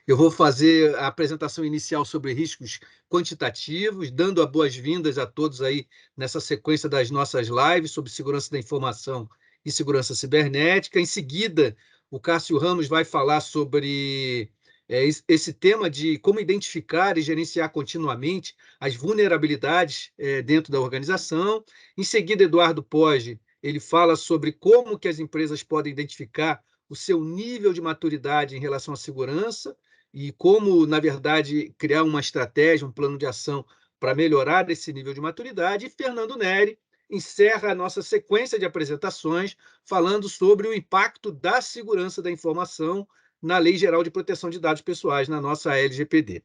Eu vou fazer a apresentação inicial sobre riscos quantitativos, dando as boas-vindas a todos aí nessa sequência das nossas lives sobre segurança da informação e segurança cibernética. Em seguida, o Cássio Ramos vai falar sobre esse tema de como identificar e gerenciar continuamente as vulnerabilidades dentro da organização. Em seguida, Eduardo Poggi, ele fala sobre como que as empresas podem identificar o seu nível de maturidade em relação à segurança e como, na verdade, criar uma estratégia, um plano de ação para melhorar esse nível de maturidade. E Fernando Neri encerra a nossa sequência de apresentações falando sobre o impacto da segurança da informação na Lei Geral de Proteção de Dados Pessoais, na nossa LGPD.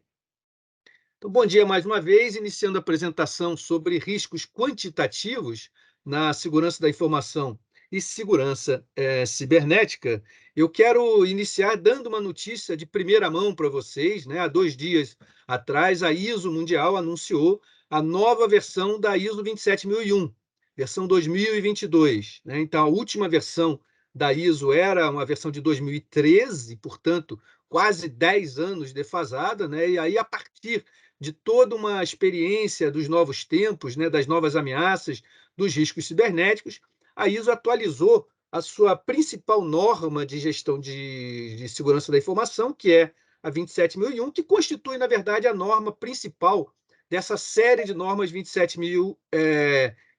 Então, bom dia mais uma vez, iniciando a apresentação sobre riscos quantitativos na segurança da informação e segurança cibernética. Eu quero iniciar dando uma notícia de primeira mão para vocês, né? Há 2 dias atrás, a ISO Mundial anunciou a nova versão da ISO 27001, versão 2022, né? Então, a última versão da ISO era uma versão de 2013, portanto, quase 10 anos defasada, né? E aí, a partir de toda uma experiência dos novos tempos, né, das novas ameaças, dos riscos cibernéticos, a ISO atualizou a sua principal norma de gestão de segurança da informação, que é a 27001, que constitui, na verdade, a norma principal dessa série de normas 27000,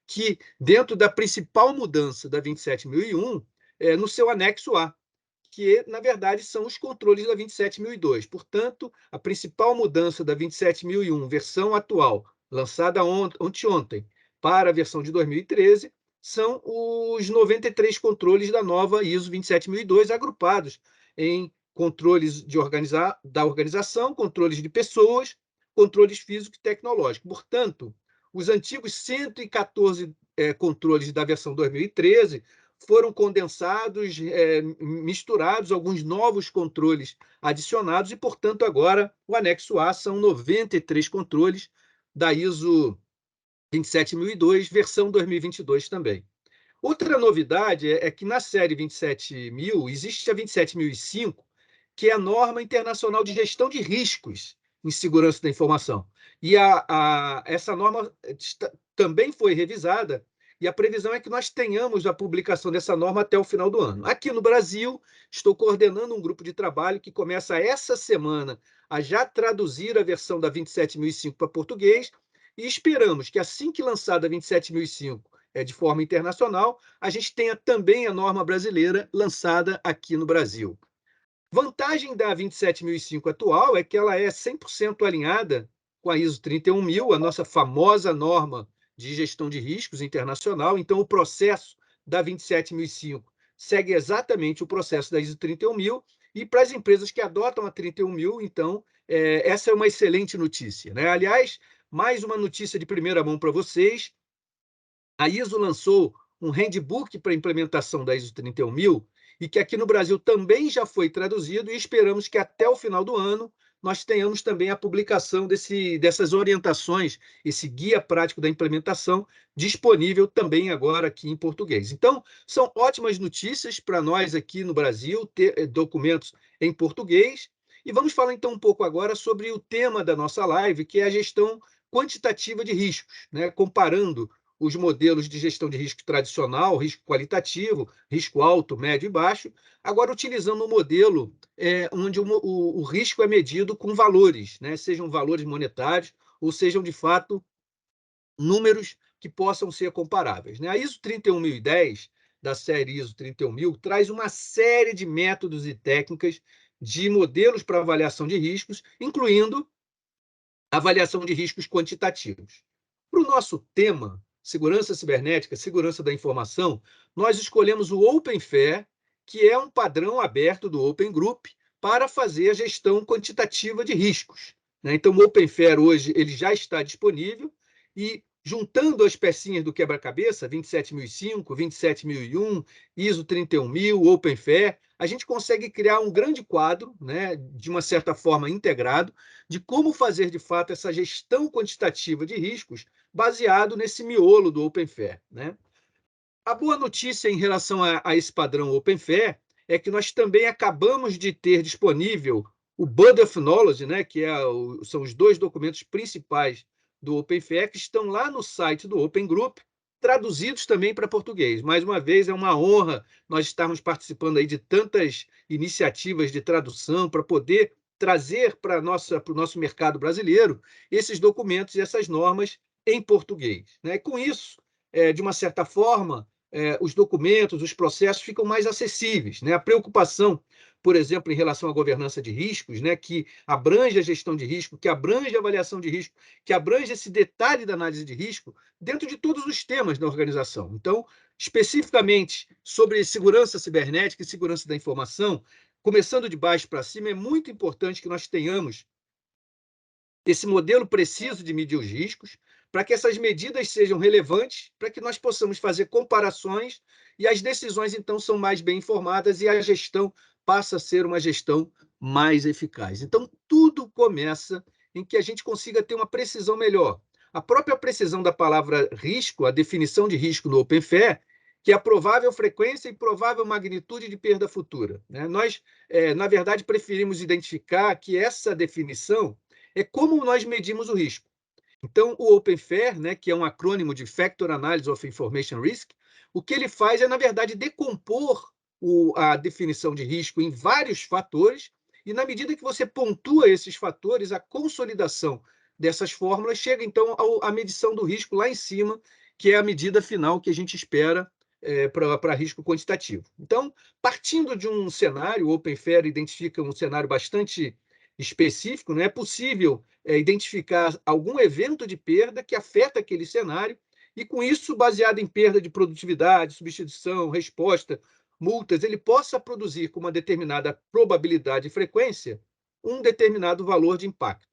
que, dentro da principal mudança da 27001, no seu anexo A, que, na verdade, são os controles da 27002. Portanto, a principal mudança da 27001, versão atual, lançada ontem, para a versão de 2013, são os 93 controles da nova ISO 27002, agrupados em controles da organização, controles de pessoas, controles físicos e tecnológicos. Portanto, os antigos 114 controles da versão 2013 foram condensados, misturados, alguns novos controles adicionados, e, portanto, agora o anexo A são 93 controles da ISO 27002, versão 2022 também. Outra novidade é que na série 27000 existe a 27005, que é a norma internacional de gestão de riscos em segurança da informação. E essa norma também foi revisada, e a previsão é que nós tenhamos a publicação dessa norma até o final do ano. Aqui no Brasil, estou coordenando um grupo de trabalho que começa essa semana a já traduzir a versão da 27005 para português, e esperamos que, assim que lançada a 27005 de forma internacional, a gente tenha também a norma brasileira lançada aqui no Brasil. Vantagem da 27005 atual é que ela é 100% alinhada com a ISO 31000, a nossa famosa norma de gestão de riscos internacional. Então, o processo da 27005 segue exatamente o processo da ISO 31000, e para as empresas que adotam a 31000, então, essa é uma excelente notícia, né? Aliás, mais uma notícia de primeira mão para vocês. A ISO lançou um handbook para a implementação da ISO 31000, e que aqui no Brasil também já foi traduzido, e esperamos que até o final do ano nós tenhamos também a publicação dessas orientações, esse guia prático da implementação, disponível também agora aqui em português. Então, são ótimas notícias para nós aqui no Brasil ter documentos em português. E vamos falar então um pouco agora sobre o tema da nossa live, que é a gestão quantitativa de riscos, né? Comparando os modelos de gestão de risco tradicional, risco qualitativo, risco alto, médio e baixo, agora utilizando um modelo onde o risco é medido com valores, né? Sejam valores monetários ou sejam, de fato, números que possam ser comparáveis, né? A ISO 31010, da série ISO 31000, traz uma série de métodos e técnicas de modelos para avaliação de riscos, incluindo avaliação de riscos quantitativos. Para o nosso tema, segurança cibernética, segurança da informação, nós escolhemos o OpenFair, que é um padrão aberto do Open Group para fazer a gestão quantitativa de riscos, né? Então, o OpenFair hoje ele já está disponível, e juntando as pecinhas do quebra-cabeça, 27005, 27001, ISO 31000, OpenFair, a gente consegue criar um grande quadro, né, de uma certa forma integrado, de como fazer, de fato, essa gestão quantitativa de riscos baseado nesse miolo do OpenFair, né? A boa notícia em relação a esse padrão OpenFair é que nós também acabamos de ter disponível o Body of Knowledge, né, que são os dois documentos principais do OpenFair, que estão lá no site do Open Group, traduzidos também para português. Mais uma vez, é uma honra nós estarmos participando aí de tantas iniciativas de tradução para poder trazer para o nosso mercado brasileiro esses documentos e essas normas em português, né? Com isso, de uma certa forma, os documentos, os processos ficam mais acessíveis, né? A preocupação, por exemplo, em relação à governança de riscos, né, que abrange a gestão de risco, que abrange a avaliação de risco, que abrange esse detalhe da análise de risco dentro de todos os temas da organização. Então, especificamente sobre segurança cibernética e segurança da informação, começando de baixo para cima, é muito importante que nós tenhamos esse modelo preciso de medir os riscos, para que essas medidas sejam relevantes, para que nós possamos fazer comparações e as decisões, então, são mais bem informadas e a gestão passa a ser uma gestão mais eficaz. Então, tudo começa em que a gente consiga ter uma precisão melhor. A própria precisão da palavra risco, a definição de risco no OpenFair, que é a provável frequência e provável magnitude de perda futura, né? Nós, na verdade, preferimos identificar que essa definição é como nós medimos o risco. Então, o OpenFair, né, que é um acrônimo de Factor Analysis of Information Risk, o que ele faz é, na verdade, decompor a definição de risco em vários fatores, e na medida que você pontua esses fatores, a consolidação dessas fórmulas chega, então, à medição do risco lá em cima, que é a medida final que a gente espera para risco quantitativo. Então, partindo de um cenário, o OpenFair identifica um cenário bastante específico, não é possível identificar algum evento de perda que afeta aquele cenário e, com isso, baseado em perda de produtividade, substituição, resposta, multas, ele possa produzir com uma determinada probabilidade e frequência um determinado valor de impacto.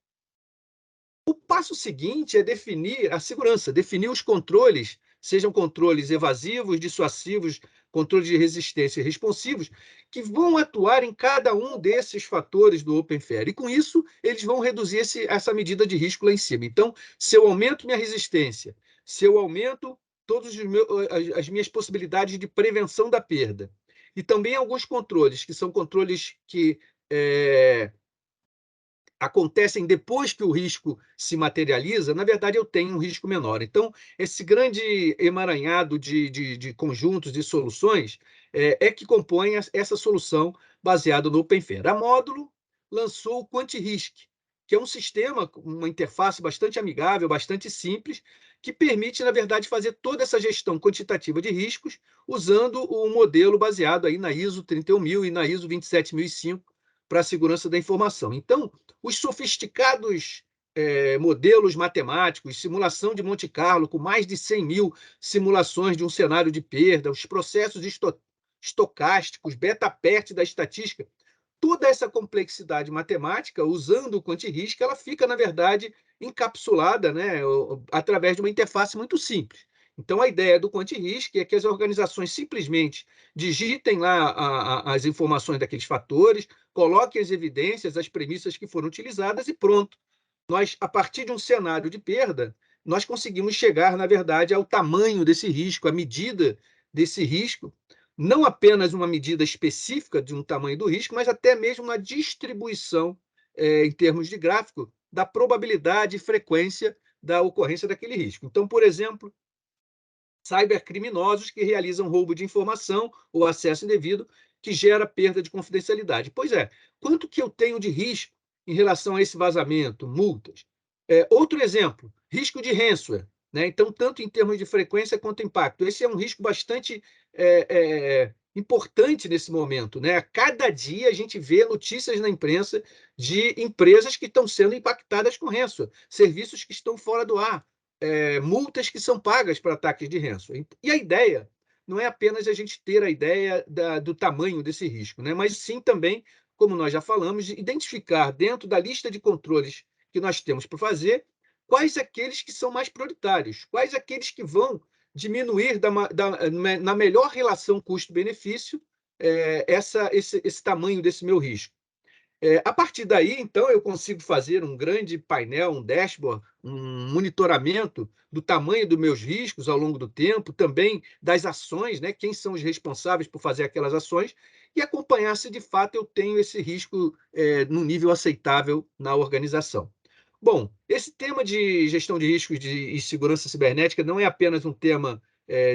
O passo seguinte é definir a segurança, definir os controles, sejam controles evasivos, dissuasivos, controles de resistência responsivos, que vão atuar em cada um desses fatores do OpenFair. E, com isso, eles vão reduzir essa medida de risco lá em cima. Então, se eu aumento minha resistência, se eu aumento todas as minhas possibilidades de prevenção da perda, e também alguns controles, que são controles que acontecem depois que o risco se materializa, na verdade, eu tenho um risco menor. Então, esse grande emaranhado de conjuntos de soluções que compõe essa solução baseada no OpenFair. A Módulo lançou o QuantiRisk, que é um sistema, uma interface bastante amigável, bastante simples, que permite, na verdade, fazer toda essa gestão quantitativa de riscos usando o modelo baseado aí na ISO 31000 e na ISO 27005 para a segurança da informação. Então, os sofisticados modelos matemáticos, simulação de Monte Carlo, com mais de 100 mil simulações de um cenário de perda, os processos estocásticos, beta-pert da estatística, toda essa complexidade matemática, usando o QuantiRisk, ela fica, na verdade, encapsulada, né, através de uma interface muito simples. Então, a ideia do QuantiRisk é que as organizações simplesmente digitem lá as informações daqueles fatores, coloquem as evidências, as premissas que foram utilizadas e pronto. Nós, a partir de um cenário de perda, nós conseguimos chegar, na verdade, ao tamanho desse risco, à medida desse risco, não apenas uma medida específica de um tamanho do risco, mas até mesmo uma distribuição, em termos de gráfico, da probabilidade e frequência da ocorrência daquele risco. Então, por exemplo, cybercriminosos que realizam roubo de informação ou acesso indevido que gera perda de confidencialidade. Pois é, quanto que eu tenho de risco em relação a esse vazamento, multas? Outro exemplo, risco de ransomware, né? Então, tanto em termos de frequência quanto impacto. Esse é um risco bastante importante nesse momento, né? A cada dia a gente vê notícias na imprensa de empresas que estão sendo impactadas com ransomware, serviços que estão fora do ar, multas que são pagas para ataques de ransomware. E a ideia não é apenas a gente ter a ideia do tamanho desse risco, né? Mas sim também, como nós já falamos, de identificar dentro da lista de controles que nós temos para fazer, quais aqueles que são mais prioritários, quais aqueles que vão diminuir na melhor relação custo-benefício esse tamanho desse meu risco. A partir daí, então, eu consigo fazer um grande painel, um dashboard, um monitoramento do tamanho dos meus riscos ao longo do tempo, também das ações, né? Quem são os responsáveis por fazer aquelas ações, e acompanhar se de fato eu tenho esse risco no nível aceitável na organização. Bom, esse tema de gestão de riscos e segurança cibernética não é apenas um tema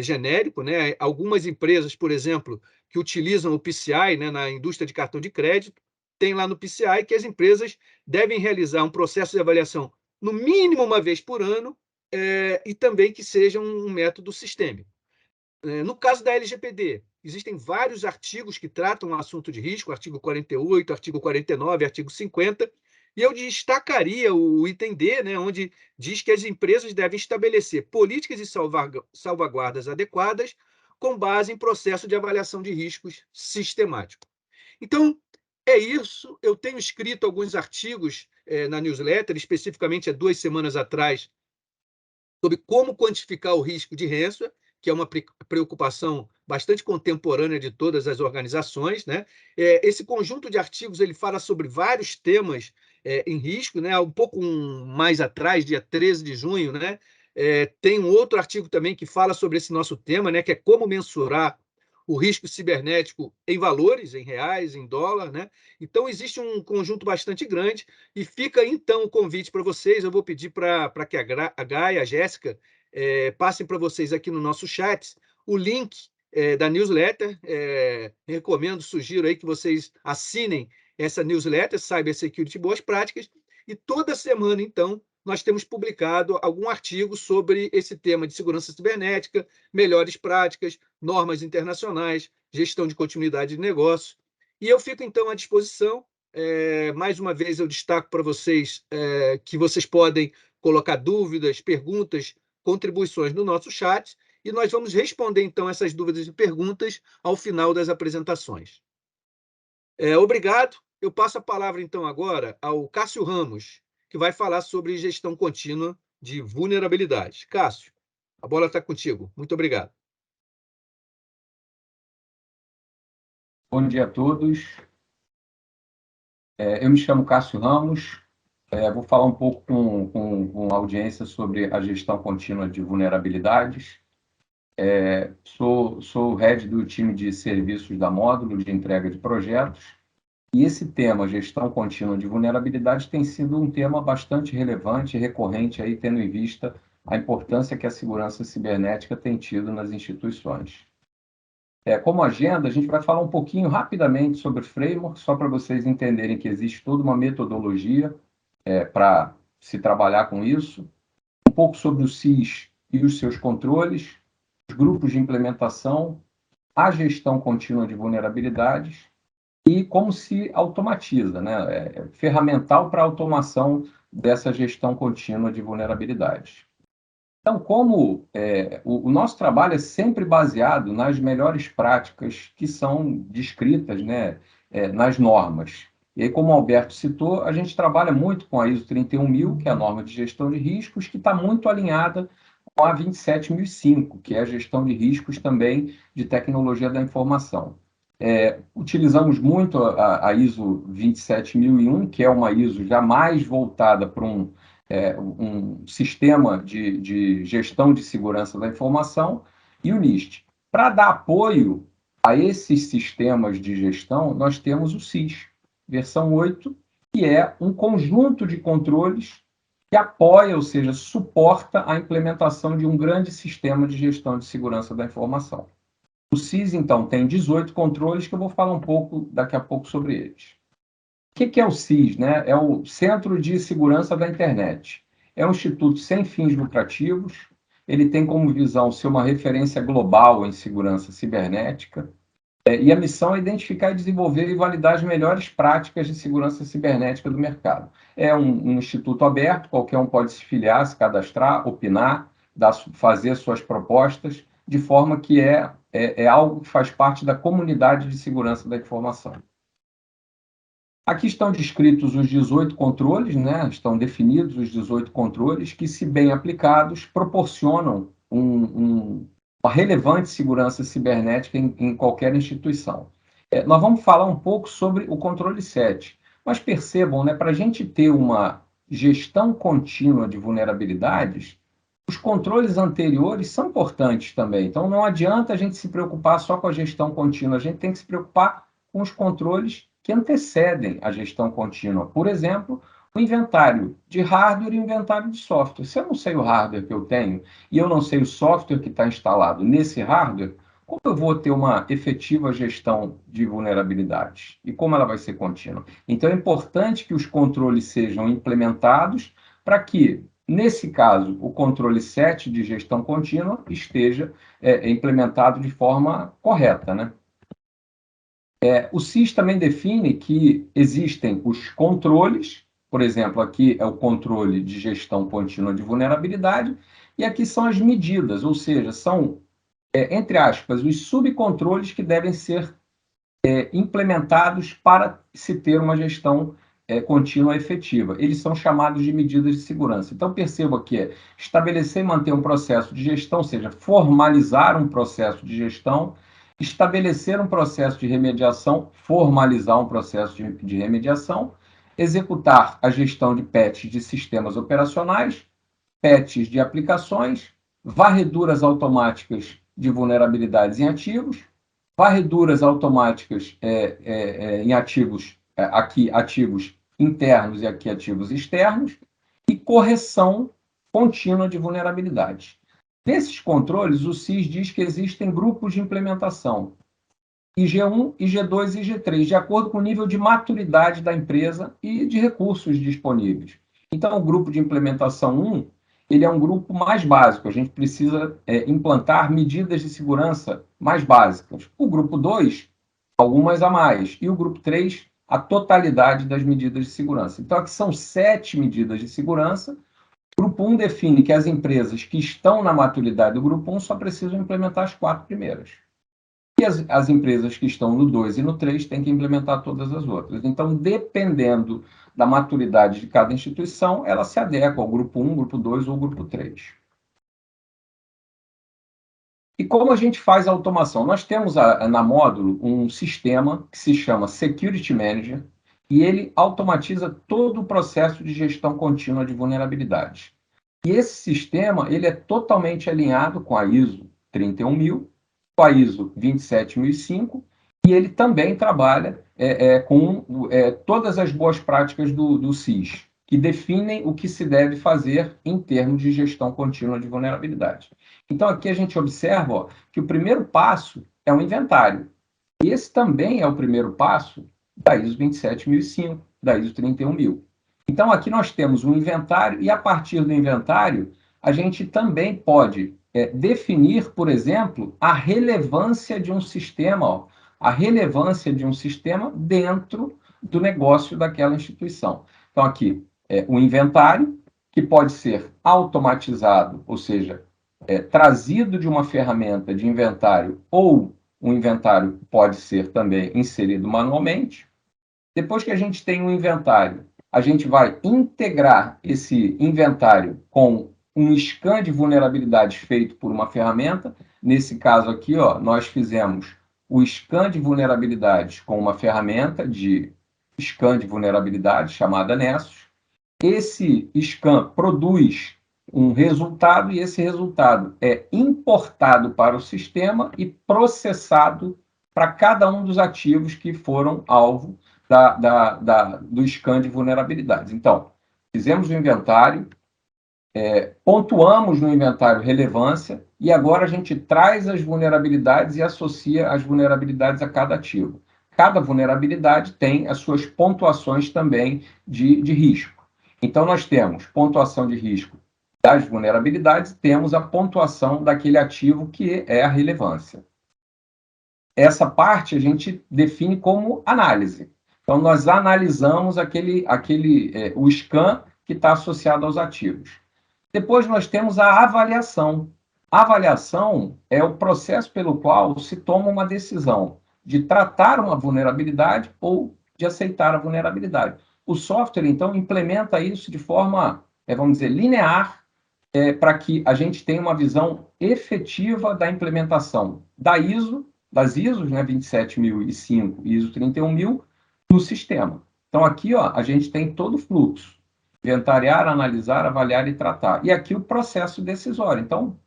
genérico, né? Algumas empresas, por exemplo, que utilizam o PCI, né, na indústria de cartão de crédito, tem lá no PCI que as empresas devem realizar um processo de avaliação no mínimo uma vez por ano e também que seja um método sistêmico. No caso da LGPD, existem vários artigos que tratam o assunto de risco, artigo 48, artigo 49, artigo 50, e eu destacaria o item D, né, onde diz que as empresas devem estabelecer políticas e salvaguardas adequadas com base em processo de avaliação de riscos sistemático. Então, é isso. Eu tenho escrito alguns artigos na newsletter, especificamente há 2 semanas atrás, sobre como quantificar o risco de ransomware, que é uma preocupação bastante contemporânea de todas as organizações, né? Esse conjunto de artigos ele fala sobre vários temas em risco, né? Um pouco mais atrás, dia 13 de junho, né? Tem um outro artigo também que fala sobre esse nosso tema, né? Que é como mensurar o risco cibernético em valores, em reais, em dólar, né? Então, existe um conjunto bastante grande e fica, então, o convite para vocês. Eu vou pedir para que a Gaia, a Jéssica, passem para vocês aqui no nosso chat o link da newsletter. Recomendo, sugiro aí que vocês assinem essa newsletter, Cyber Security Boas Práticas, e toda semana, então, nós temos publicado algum artigo sobre esse tema de segurança cibernética, melhores práticas, normas internacionais, gestão de continuidade de negócio. E eu fico, então, à disposição. Mais uma vez, eu destaco para vocês que vocês podem colocar dúvidas, perguntas, contribuições no nosso chat, e nós vamos responder, então, essas dúvidas e perguntas ao final das apresentações. Obrigado. Eu passo a palavra, então, agora ao Cássio Ramos, que vai falar sobre gestão contínua de vulnerabilidade. Cássio, a bola está contigo. Muito obrigado. Bom dia a todos. Eu me chamo Cássio Ramos. Vou falar um pouco com a audiência sobre a gestão contínua de vulnerabilidades. Sou o head do time de serviços da Módulo de entrega de projetos. E esse tema, gestão contínua de vulnerabilidades, tem sido um tema bastante relevante e recorrente, aí, tendo em vista a importância que a segurança cibernética tem tido nas instituições. Como agenda, a gente vai falar um pouquinho rapidamente sobre o framework, só para vocês entenderem que existe toda uma metodologia para se trabalhar com isso. Um pouco sobre o SIS e os seus controles, os grupos de implementação, a gestão contínua de vulnerabilidades e como se automatiza, né? Ferramental para automação dessa gestão contínua de vulnerabilidades. Então, como o nosso trabalho é sempre baseado nas melhores práticas que são descritas, né, nas normas. E aí, como o Alberto citou, a gente trabalha muito com a ISO 31000, que é a norma de gestão de riscos, que está muito alinhada com a 27005, que é a gestão de riscos também de tecnologia da informação. Utilizamos muito a ISO 27001, que é uma ISO já mais voltada para um sistema de gestão de segurança da informação, e o NIST. Para dar apoio a esses sistemas de gestão, nós temos o SIS, versão 8, que é um conjunto de controles que apoia, ou seja, suporta a implementação de um grande sistema de gestão de segurança da informação. O SIS, então, tem 18 controles, que eu vou falar um pouco daqui a pouco sobre eles. O que é o SIS, né? É o Centro de Segurança da Internet. É um instituto sem fins lucrativos. Ele tem como visão ser uma referência global em segurança cibernética. E a missão é identificar, desenvolver e validar as melhores práticas de segurança cibernética do mercado. É um instituto aberto, qualquer um pode se filiar, se cadastrar, opinar, fazer suas propostas, de forma que é algo que faz parte da comunidade de segurança da informação. Aqui estão descritos os 18 controles, né? Estão definidos os 18 controles que, se bem aplicados, proporcionam uma relevante segurança cibernética em qualquer instituição. Nós vamos falar um pouco sobre o controle 7. Mas percebam, né, para a gente ter uma gestão contínua de vulnerabilidades, os controles anteriores são importantes também. Então, não adianta a gente se preocupar só com a gestão contínua, a gente tem que se preocupar com os controles que antecedem a gestão contínua. Por exemplo, o inventário de hardware e o inventário de software. Se eu não sei o hardware que eu tenho e eu não sei o software que está instalado nesse hardware, como eu vou ter uma efetiva gestão de vulnerabilidades? E como ela vai ser contínua? Então, é importante que os controles sejam implementados para que, nesse caso, o controle 7 de gestão contínua esteja implementado de forma correta, né? O SIS também define que existem os controles, por exemplo, aqui é o controle de gestão contínua de vulnerabilidade, e aqui são as medidas, ou seja, são, entre aspas, os subcontroles que devem ser implementados para se ter uma gestão contínua efetiva. Eles são chamados de medidas de segurança. Então, perceba que estabelecer e manter um processo de gestão, ou seja, formalizar um processo de gestão, estabelecer um processo de remediação, formalizar um processo de remediação, executar a gestão de patches de sistemas operacionais, patches de aplicações, varreduras automáticas de vulnerabilidades em ativos, varreduras automáticas em ativos, aqui ativos internos e aqui ativos externos, e correção contínua de vulnerabilidades. Nesses controles, o SIS diz que existem grupos de implementação, IG1, IG2 e IG3, de acordo com o nível de maturidade da empresa e de recursos disponíveis. Então, o grupo de implementação 1, ele é um grupo mais básico, a gente precisa implantar medidas de segurança mais básicas. O grupo 2, algumas a mais, e o grupo 3, a totalidade das medidas de segurança. Então, aqui são 7 medidas de segurança. O grupo 1 define que as empresas que estão na maturidade do grupo 1 só precisam implementar as 4 primeiras. E as empresas que estão no 2 e no 3 têm que implementar todas as outras. Então, dependendo da maturidade de cada instituição, ela se adequa ao grupo 1, grupo 2 ou grupo 3. E como a gente faz a automação? Nós temos na módulo um sistema que se chama Security Manager e ele automatiza todo o processo de gestão contínua de vulnerabilidades. E esse sistema ele é totalmente alinhado com a ISO 31000, com a ISO 27005, e ele também trabalha com todas as boas práticas do SIS, que definem o que se deve fazer em termos de gestão contínua de vulnerabilidade. Então, aqui a gente observa que o primeiro passo é o inventário. E esse também é o primeiro passo da ISO 27005, da ISO 31000. Então, aqui nós temos um inventário, e a partir do inventário, a gente também pode definir, por exemplo, a relevância de um sistema, a relevância de um sistema dentro do negócio daquela instituição. Então, aqui, o inventário, que pode ser automatizado, ou seja, trazido de uma ferramenta de inventário, ou o inventário pode ser também inserido manualmente. Depois que a gente tem um inventário, a gente vai integrar esse inventário com um scan de vulnerabilidades feito por uma ferramenta. Nesse caso aqui, nós fizemos o scan de vulnerabilidades com uma ferramenta de scan de vulnerabilidades chamada Nessus. Esse scan produz um resultado e esse resultado é importado para o sistema e processado para cada um dos ativos que foram alvo do scan de vulnerabilidades. Então, fizemos o inventário, pontuamos no inventário relevância e agora a gente traz as vulnerabilidades e associa as vulnerabilidades a cada ativo. Cada vulnerabilidade tem as suas pontuações também de risco. Então, nós temos pontuação de risco das vulnerabilidades, temos a pontuação daquele ativo que é a relevância. Essa parte a gente define como análise. Então, nós analisamos o scan que está associado aos ativos. Depois, nós temos a avaliação. A avaliação é o processo pelo qual se toma uma decisão de tratar uma vulnerabilidade ou de aceitar a vulnerabilidade. O software, então, implementa isso de forma, vamos dizer, linear, para que a gente tenha uma visão efetiva da implementação das ISOs, né, 27005 e ISO 31000, no sistema. Então, aqui a gente tem todo o fluxo: inventariar, analisar, avaliar e tratar. E aqui o processo decisório. Então,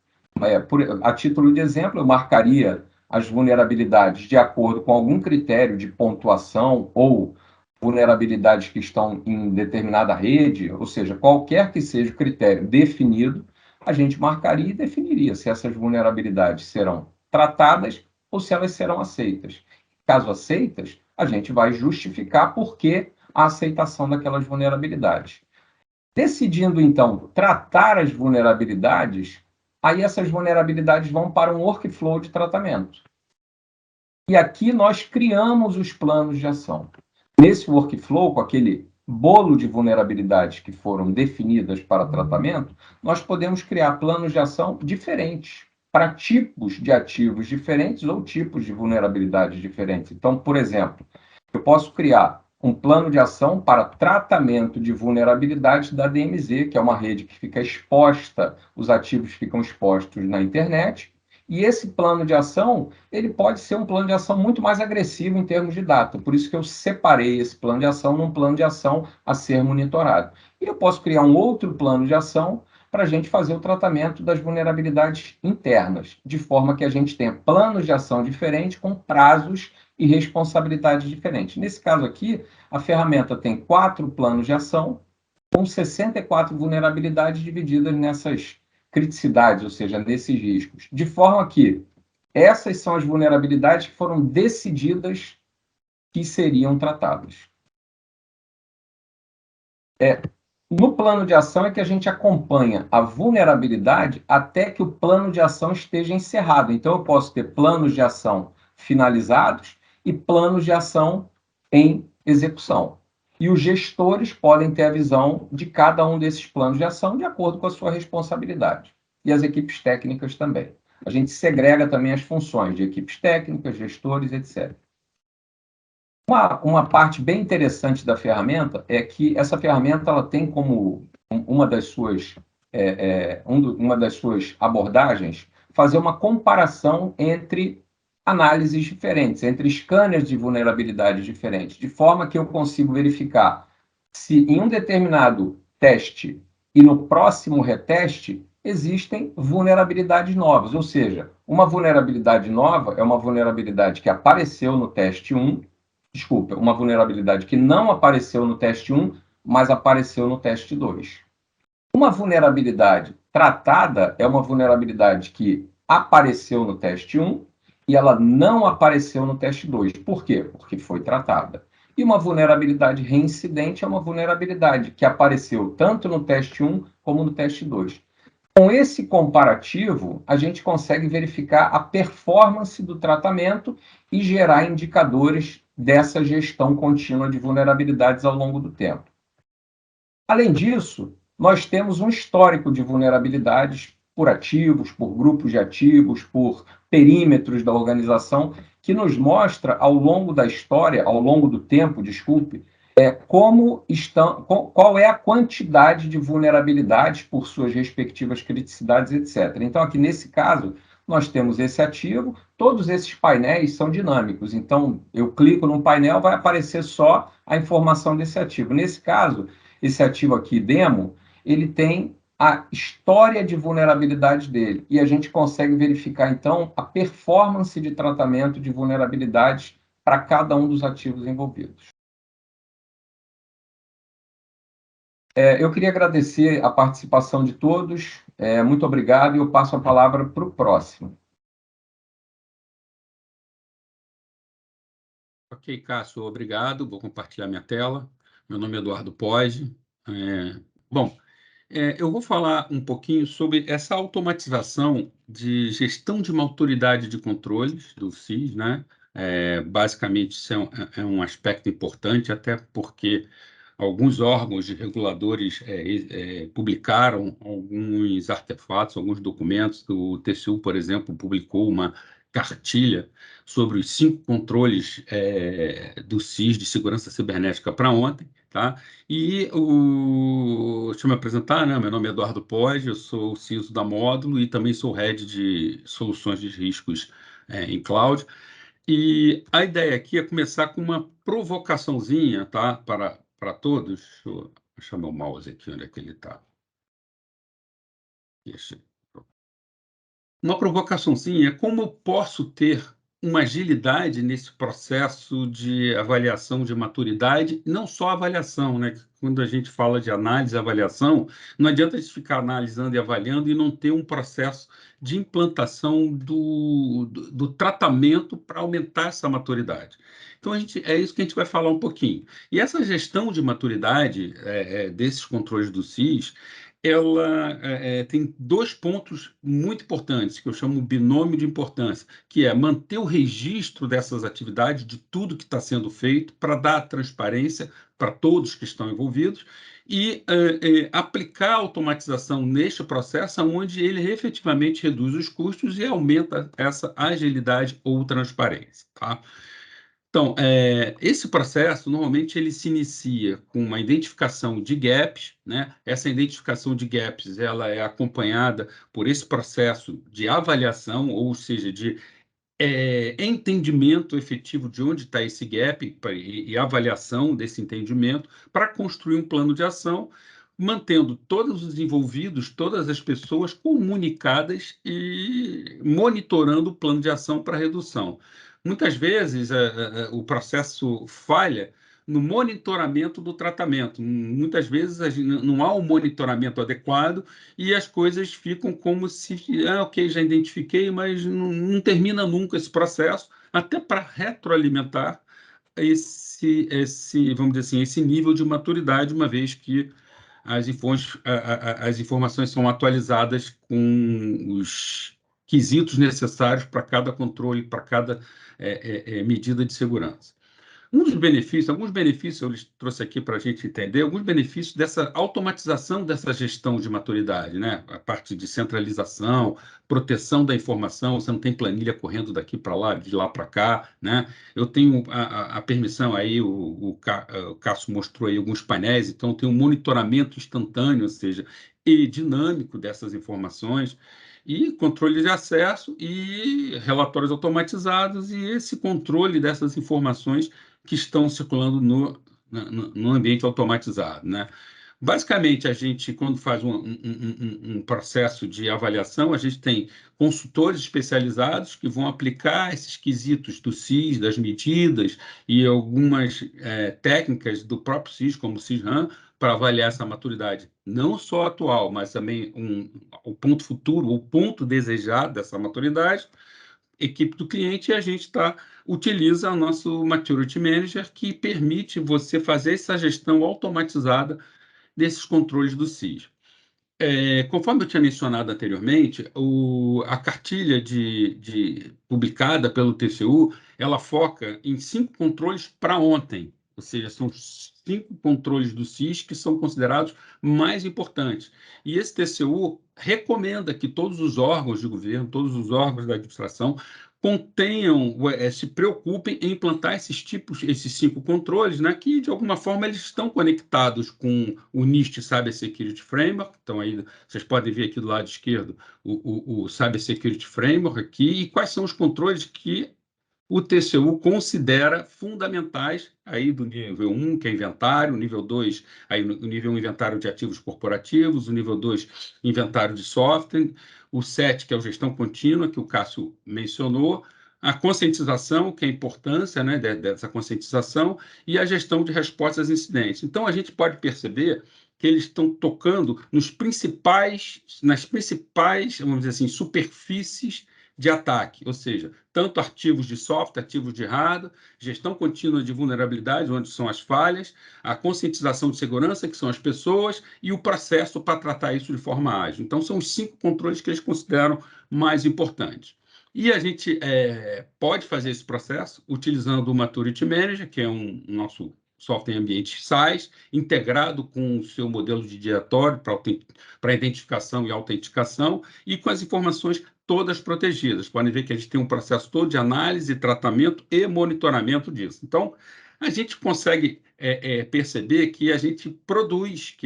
a título de exemplo, eu marcaria as vulnerabilidades de acordo com algum critério de pontuação ou vulnerabilidades que estão em determinada rede, ou seja, qualquer que seja o critério definido, a gente marcaria e definiria se essas vulnerabilidades serão tratadas ou se elas serão aceitas. Caso aceitas, a gente vai justificar por que a aceitação daquelas vulnerabilidades. Decidindo, então, tratar as vulnerabilidades, aí essas vulnerabilidades vão para um workflow de tratamento. E aqui nós criamos os planos de ação. Nesse workflow, com aquele bolo de vulnerabilidades que foram definidas para tratamento, nós podemos criar planos de ação diferentes, para tipos de ativos diferentes ou tipos de vulnerabilidades diferentes. Então, por exemplo, eu posso criar um plano de ação para tratamento de vulnerabilidades da DMZ, que é uma rede que fica exposta, os ativos ficam expostos na internet, e esse plano de ação, ele pode ser um plano de ação muito mais agressivo em termos de data. Por isso que eu separei esse plano de ação num plano de ação a ser monitorado. E eu posso criar um outro plano de ação para a gente fazer o tratamento das vulnerabilidades internas, de forma que a gente tenha planos de ação diferentes, com prazos e responsabilidades diferentes. Nesse caso aqui, a ferramenta tem 4 planos de ação, com 64 vulnerabilidades divididas nessas criticidades, ou seja, nesses riscos, de forma que essas são as vulnerabilidades que foram decididas que seriam tratadas. No plano de ação é que a gente acompanha a vulnerabilidade até que o plano de ação esteja encerrado. Então, eu posso ter planos de ação finalizados e planos de ação em execução. E os gestores podem ter a visão de cada um desses planos de ação de acordo com a sua responsabilidade. E as equipes técnicas também. A gente segrega também as funções de equipes técnicas, gestores, etc. Uma parte bem interessante da ferramenta é que essa ferramenta ela tem como uma das suas abordagens fazer uma comparação entre análises diferentes, entre scanners de vulnerabilidades diferentes, de forma que eu consigo verificar se em um determinado teste e no próximo reteste existem vulnerabilidades novas, ou seja, uma vulnerabilidade nova é uma vulnerabilidade que apareceu no teste 1, uma vulnerabilidade que não apareceu no teste 1, mas apareceu no teste 2. Uma vulnerabilidade tratada é uma vulnerabilidade que apareceu no teste 1 e ela não apareceu no teste 2. Por quê? Porque foi tratada. E uma vulnerabilidade reincidente é uma vulnerabilidade que apareceu tanto no teste 1 como no teste 2. Com esse comparativo, a gente consegue verificar a performance do tratamento e gerar indicadores dessa gestão contínua de vulnerabilidades ao longo do tempo. Além disso, nós temos um histórico de vulnerabilidades por ativos, por grupos de ativos, por perímetros da organização, que nos mostra ao longo da história, ao longo do tempo, qual é a quantidade de vulnerabilidades por suas respectivas criticidades, etc. Então, aqui nesse caso, nós temos esse ativo, todos esses painéis são dinâmicos. Então, eu clico num painel, vai aparecer só a informação desse ativo. Nesse caso, esse ativo aqui, demo, ele tem a história de vulnerabilidade dele. E a gente consegue verificar, então, a performance de tratamento de vulnerabilidades para cada um dos ativos envolvidos. Eu queria agradecer a participação de todos. Muito obrigado e eu passo a palavra para o próximo. Ok, Cássio, obrigado. Vou compartilhar minha tela. Meu nome é Eduardo Poggi. Eu vou falar um pouquinho sobre essa automatização de gestão de uma autoridade de controles do SIS, né? Basicamente, isso é um aspecto importante, até porque alguns órgãos de reguladores publicaram alguns artefatos, alguns documentos. O TCU, por exemplo, publicou uma cartilha sobre os 5 controles do SIS de segurança cibernética para ontem, tá? Deixa eu me apresentar, né? Meu nome é Eduardo Poggi, eu sou o CISO da Módulo e também sou Head de Soluções de Riscos em Cloud. E a ideia aqui é começar com uma provocaçãozinha, tá? Para todos. Deixa eu achar meu mouse aqui, onde é que ele está. Uma provocaçãozinha é como eu posso ter uma agilidade nesse processo de avaliação de maturidade, não só avaliação, né? Quando a gente fala de análise e avaliação, não adianta a gente ficar analisando e avaliando e não ter um processo de implantação do tratamento para aumentar essa maturidade. Então, é isso que a gente vai falar um pouquinho. E essa gestão de maturidade desses controles do SIS, ela tem dois pontos muito importantes, que eu chamo binômio de importância, que é manter o registro dessas atividades, de tudo que está sendo feito, para dar transparência para todos que estão envolvidos, e aplicar a automatização neste processo, onde ele efetivamente reduz os custos e aumenta essa agilidade ou transparência, tá? Então, esse processo, normalmente, ele se inicia com uma identificação de gaps, né? Essa identificação de gaps, ela é acompanhada por esse processo de avaliação, ou seja, de entendimento efetivo de onde está esse gap e avaliação desse entendimento para construir um plano de ação, mantendo todos os envolvidos, todas as pessoas comunicadas e monitorando o plano de ação para redução. Muitas vezes o processo falha no monitoramento do tratamento. Muitas vezes não há um monitoramento adequado e as coisas ficam como se, ok, já identifiquei, mas não termina nunca esse processo, até para retroalimentar vamos dizer assim, esse nível de maturidade, uma vez que as informações são atualizadas com os quesitos necessários para cada controle, para cada medida de segurança. Alguns benefícios eu trouxe aqui para a gente entender, alguns benefícios dessa automatização dessa gestão de maturidade, né? A parte de centralização, proteção da informação, você não tem planilha correndo daqui para lá, de lá para cá, né? Eu tenho a permissão aí, o Cássio mostrou aí alguns painéis, então tem um monitoramento instantâneo, ou seja, e dinâmico dessas informações, e controle de acesso e relatórios automatizados, e esse controle dessas informações que estão circulando no ambiente automatizado, né? Basicamente, a gente, quando faz um processo de avaliação, a gente tem consultores especializados que vão aplicar esses quesitos do SIS, das medidas e algumas técnicas do próprio SIS, como o SIS-RAM, para avaliar essa maturidade, não só atual, mas também o ponto futuro, o ponto desejado dessa maturidade, equipe do cliente, e a gente utiliza o nosso Maturity Manager, que permite você fazer essa gestão automatizada desses controles do SIS. Conforme eu tinha mencionado anteriormente, a cartilha publicada pelo TCU, ela foca em 5 controles para ontem, ou seja, são 5 controles do SIS que são considerados mais importantes. E esse TCU recomenda que todos os órgãos de governo, todos os órgãos da administração, se preocupem em implantar esses 5 controles, né, que, de alguma forma, eles estão conectados com o NIST Cyber Security Framework. Então, aí vocês podem ver aqui do lado esquerdo o Cyber Security Framework aqui, e quais são os controles que o TCU considera fundamentais, aí do nível 1, que é inventário, nível 2, aí o nível 1, inventário de ativos corporativos, o nível 2, inventário de software, o 7, que é a gestão contínua, que o Cássio mencionou, a conscientização, que é a importância, né, dessa conscientização, e a gestão de respostas a incidentes. Então, a gente pode perceber que eles estão tocando nas principais, vamos dizer assim, superfícies de ataque, ou seja, tanto arquivos de software, arquivos de hardware, gestão contínua de vulnerabilidade, onde são as falhas, a conscientização de segurança, que são as pessoas, e o processo para tratar isso de forma ágil. Então, são os 5 controles que eles consideram mais importantes. E a gente pode fazer esse processo utilizando o Maturity Manager, que é nosso software em ambiente SaaS, integrado com o seu modelo de diretório para identificação e autenticação, e com as informações todas protegidas. Podem ver que a gente tem um processo todo de análise, tratamento e monitoramento disso. Então, a gente consegue perceber que a gente produz,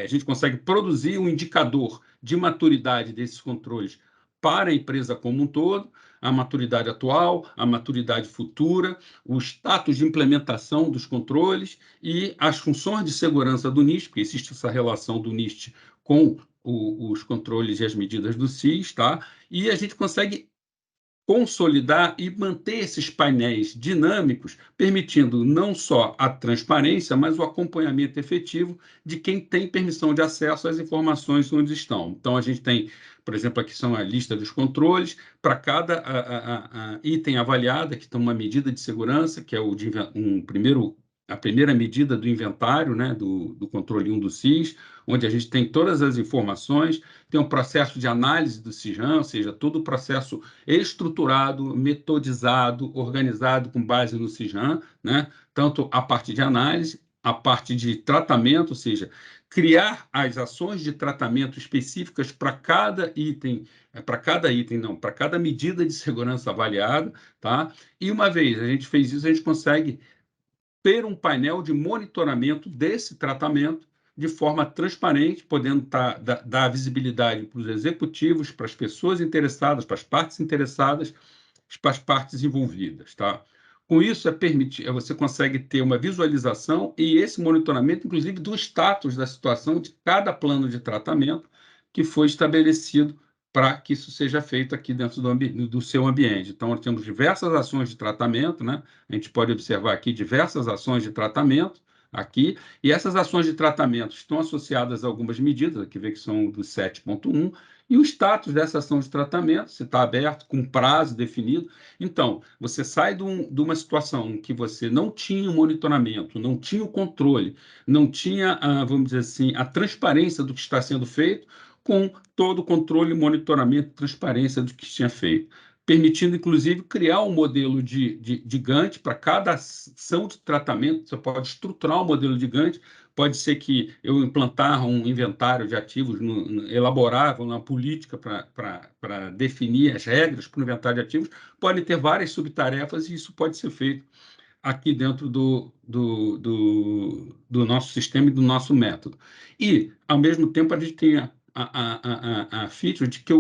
a gente consegue produzir um indicador de maturidade desses controles para a empresa como um todo, a maturidade atual, a maturidade futura, o status de implementação dos controles e as funções de segurança do NIST, porque existe essa relação do NIST com os controles e as medidas do SIS, tá? E a gente consegue consolidar e manter esses painéis dinâmicos, permitindo não só a transparência, mas o acompanhamento efetivo de quem tem permissão de acesso às informações onde estão. Então, a gente tem, por exemplo, aqui são a lista dos controles, para cada item avaliado, que tem uma medida de segurança, que é a primeira medida do inventário, né, do controle 1 do SIS, onde a gente tem todas as informações, tem um processo de análise do CISRAM, ou seja, todo o processo estruturado, metodizado, organizado com base no CISRAM, né? Tanto a parte de análise, a parte de tratamento, ou seja, criar as ações de tratamento específicas para cada medida de segurança avaliada, tá? E uma vez a gente fez isso, a gente consegue ter um painel de monitoramento desse tratamento de forma transparente, podendo dar visibilidade para os executivos, para as pessoas interessadas, para as partes interessadas, para as partes envolvidas, tá? Com isso, você consegue ter uma visualização e esse monitoramento, inclusive, do status da situação de cada plano de tratamento que foi estabelecido para que isso seja feito aqui dentro do seu ambiente. Então, nós temos diversas ações de tratamento, né? A gente pode observar aqui diversas ações de tratamento aqui, e essas ações de tratamento estão associadas a algumas medidas, aqui vê que são do 7.1, e o status dessa ação de tratamento, se está aberto, com prazo definido. Então, você sai de uma situação em que você não tinha o monitoramento, não tinha o controle, não tinha, vamos dizer assim, a transparência do que está sendo feito, com todo o controle, monitoramento e transparência do que tinha feito, permitindo, inclusive, criar um modelo de Gantt para cada ação de tratamento. Você pode estruturar um modelo de Gantt, pode ser que eu implantar um inventário de ativos, elaborar uma política para definir as regras para o inventário de ativos, pode ter várias subtarefas e isso pode ser feito aqui dentro do nosso sistema e do nosso método. E, ao mesmo tempo, a gente tem a feature de que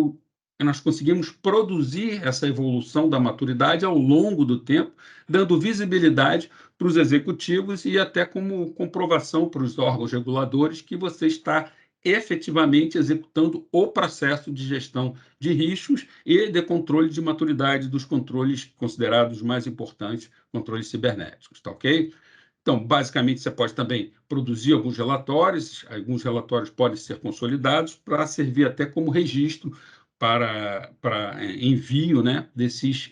nós conseguimos produzir essa evolução da maturidade ao longo do tempo, dando visibilidade para os executivos e até como comprovação para os órgãos reguladores que você está efetivamente executando o processo de gestão de riscos e de controle de maturidade dos controles considerados mais importantes, controles cibernéticos, tá ok? Então, basicamente, você pode também produzir alguns relatórios podem ser consolidados para servir até como registro para envio, né,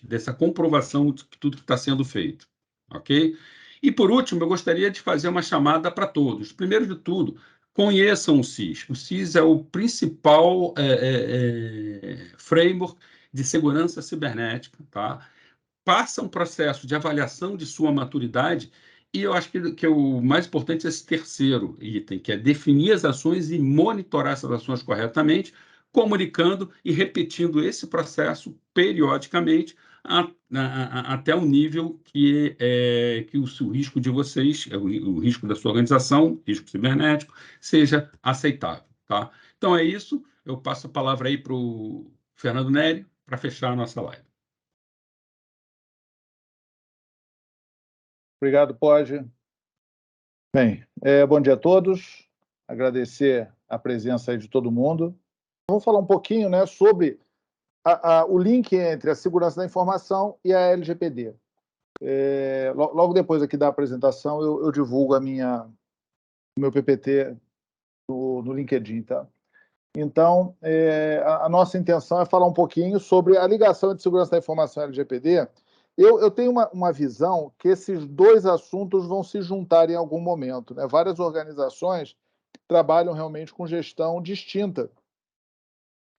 dessa comprovação de tudo que está sendo feito, ok? E, por último, eu gostaria de fazer uma chamada para todos. Primeiro de tudo, conheçam o SIS. O SIS é o principal framework de segurança cibernética, tá? Passa um processo de avaliação de sua maturidade e eu acho que o mais importante é esse terceiro item, que é definir as ações e monitorar essas ações corretamente, comunicando e repetindo esse processo periodicamente até o nível que o risco de vocês, o risco da sua organização, risco cibernético, seja aceitável, tá? Então é isso, eu passo a palavra aí para o Fernando Neri para fechar a nossa live. Obrigado, Pode. Bem, bom dia a todos. Agradecer a presença aí de todo mundo. Vamos falar um pouquinho, né, sobre o link entre a segurança da informação e a LGPD. Logo depois aqui da apresentação, eu divulgo o meu PPT no LinkedIn, tá? Então, a nossa intenção é falar um pouquinho sobre a ligação entre segurança da informação e LGPD. Eu tenho uma visão que esses dois assuntos vão se juntar em algum momento, né? Várias organizações trabalham realmente com gestão distinta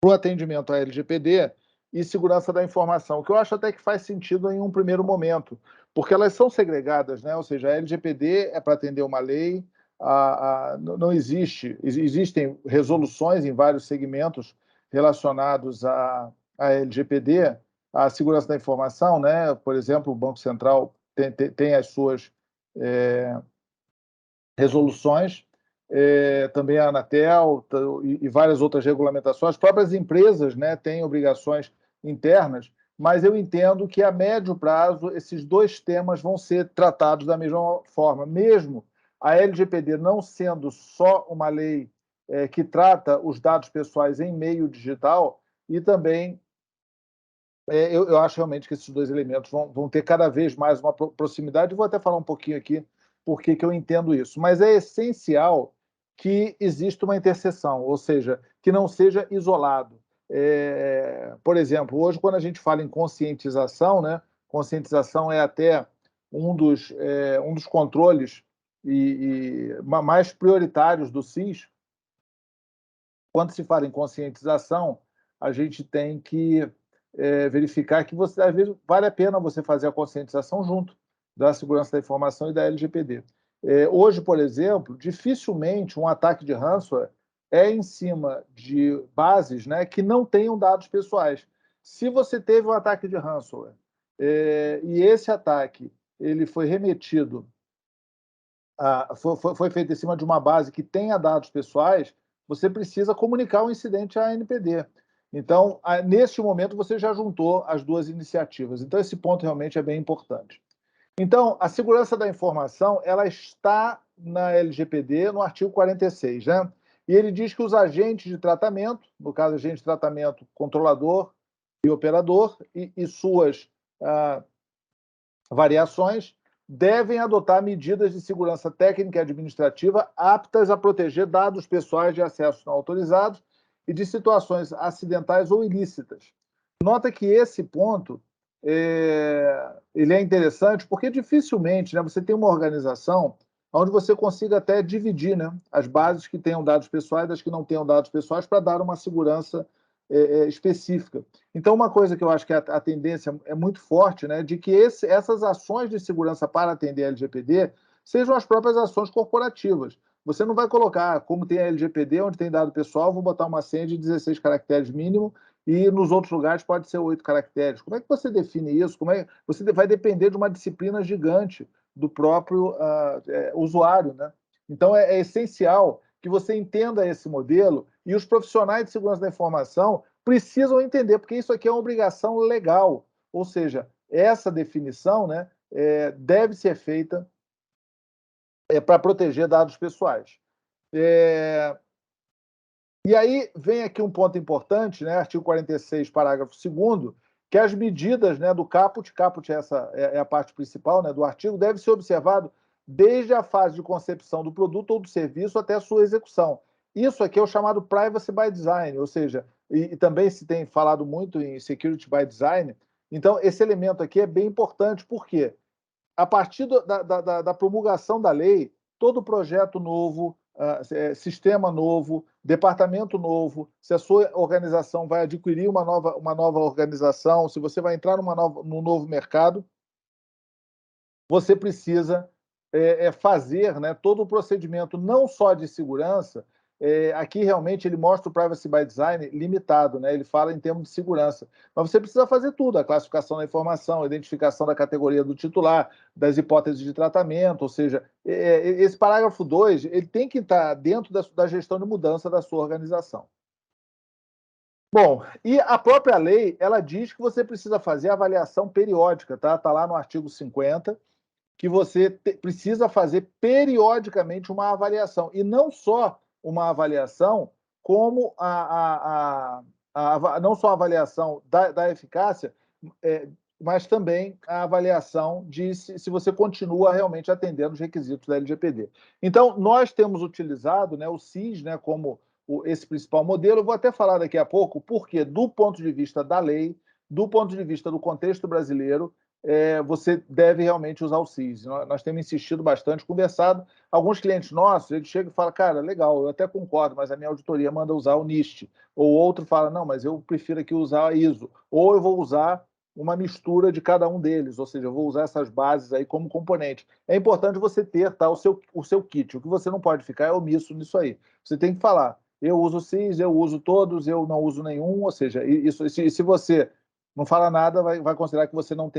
para o atendimento à LGPD e segurança da informação, que eu acho até que faz sentido em um primeiro momento, porque elas são segregadas, né? Ou seja, a LGPD é para atender uma lei, não existem resoluções em vários segmentos relacionados à LGPD, a segurança da informação, né? Por exemplo, o Banco Central tem as suas resoluções, também a Anatel e várias outras regulamentações. As próprias empresas, né, têm obrigações internas, mas eu entendo que a médio prazo esses dois temas vão ser tratados da mesma forma, mesmo a LGPD não sendo só uma lei que trata os dados pessoais em meio digital, e também eu acho realmente que esses dois elementos vão ter cada vez mais uma proximidade. Vou até falar um pouquinho aqui por que eu entendo isso. Mas é essencial que exista uma interseção, ou seja, que não seja isolado. Por exemplo, hoje, quando a gente fala em conscientização, né, conscientização é até um dos controles mais prioritários do SIS. Quando se fala em conscientização, a gente tem que verificar que às vezes vale a pena você fazer a conscientização junto da segurança da informação e da LGPD. Hoje, por exemplo, dificilmente um ataque de ransomware é em cima de bases, né, que não tenham dados pessoais. Se você teve um ataque de ransomware e esse ataque ele foi remetido, foi feito em cima de uma base que tenha dados pessoais, você precisa comunicar o incidente à ANPD. Então, neste momento, você já juntou as duas iniciativas. Então, esse ponto realmente é bem importante. Então, a segurança da informação ela está na LGPD, no artigo 46, né? E ele diz que os agentes de tratamento, no caso, agente de tratamento, controlador e operador, e suas variações, devem adotar medidas de segurança técnica e administrativa aptas a proteger dados pessoais de acessos não autorizados e de situações acidentais ou ilícitas. Nota que esse ponto ele é interessante porque dificilmente, né, você tem uma organização onde você consiga até dividir, né, as bases que tenham dados pessoais das que não tenham dados pessoais para dar uma segurança específica. Então, uma coisa que eu acho que a tendência é muito forte, né, de que essas ações de segurança para atender a LGPD sejam as próprias ações corporativas. Você não vai colocar, como tem a LGPD, onde tem dado pessoal, vou botar uma senha de 16 caracteres mínimo e nos outros lugares pode ser 8 caracteres. Como é que você define isso? Você vai depender de uma disciplina gigante do próprio usuário, né? Então, é essencial que você entenda esse modelo e os profissionais de segurança da informação precisam entender, porque isso aqui é uma obrigação legal. Ou seja, essa definição, né, deve ser feita para proteger dados pessoais. E aí vem aqui um ponto importante, né, artigo 46, parágrafo 2º, que as medidas, né, do caput essa é a parte principal, né, do artigo, deve ser observado desde a fase de concepção do produto ou do serviço até a sua execução. Isso aqui é o chamado privacy by design, ou seja, e também se tem falado muito em security by design. Então, esse elemento aqui é bem importante, porque a partir da promulgação da lei, todo projeto novo, sistema novo, departamento novo, se a sua organização vai adquirir uma nova organização, se você vai entrar num novo mercado, você precisa fazer, né, todo o procedimento, não só de segurança. Aqui realmente ele mostra o privacy by design limitado, né? Ele fala em termos de segurança, mas você precisa fazer tudo: a classificação da informação, a identificação da categoria do titular, das hipóteses de tratamento, ou seja, esse parágrafo 2 ele tem que estar dentro da gestão de mudança da sua organização. Bom, e a própria lei ela diz que você precisa fazer avaliação periódica, tá? Está lá no artigo 50, que você precisa fazer periodicamente uma avaliação, e não só uma avaliação, como não só a avaliação da eficácia, mas também a avaliação de se você continua realmente atendendo os requisitos da LGPD. Então, nós temos utilizado, né, o SIS, né, como esse principal modelo. Eu vou até falar daqui a pouco, porque do ponto de vista da lei, do ponto de vista do contexto brasileiro, você deve realmente usar o SIS. Nós temos insistido bastante, conversado. Alguns clientes nossos, eles chegam e falam: cara, legal, eu até concordo, mas a minha auditoria manda usar o NIST. Ou outro fala: não, mas eu prefiro aqui usar a ISO. Ou eu vou usar uma mistura de cada um deles, ou seja, eu vou usar essas bases aí como componente. É importante você ter, tá, o seu kit. O que você não pode ficar é omisso nisso aí. Você tem que falar: eu uso o SIS, eu uso todos, eu não uso nenhum. Ou seja, se você não fala nada, vai considerar que você não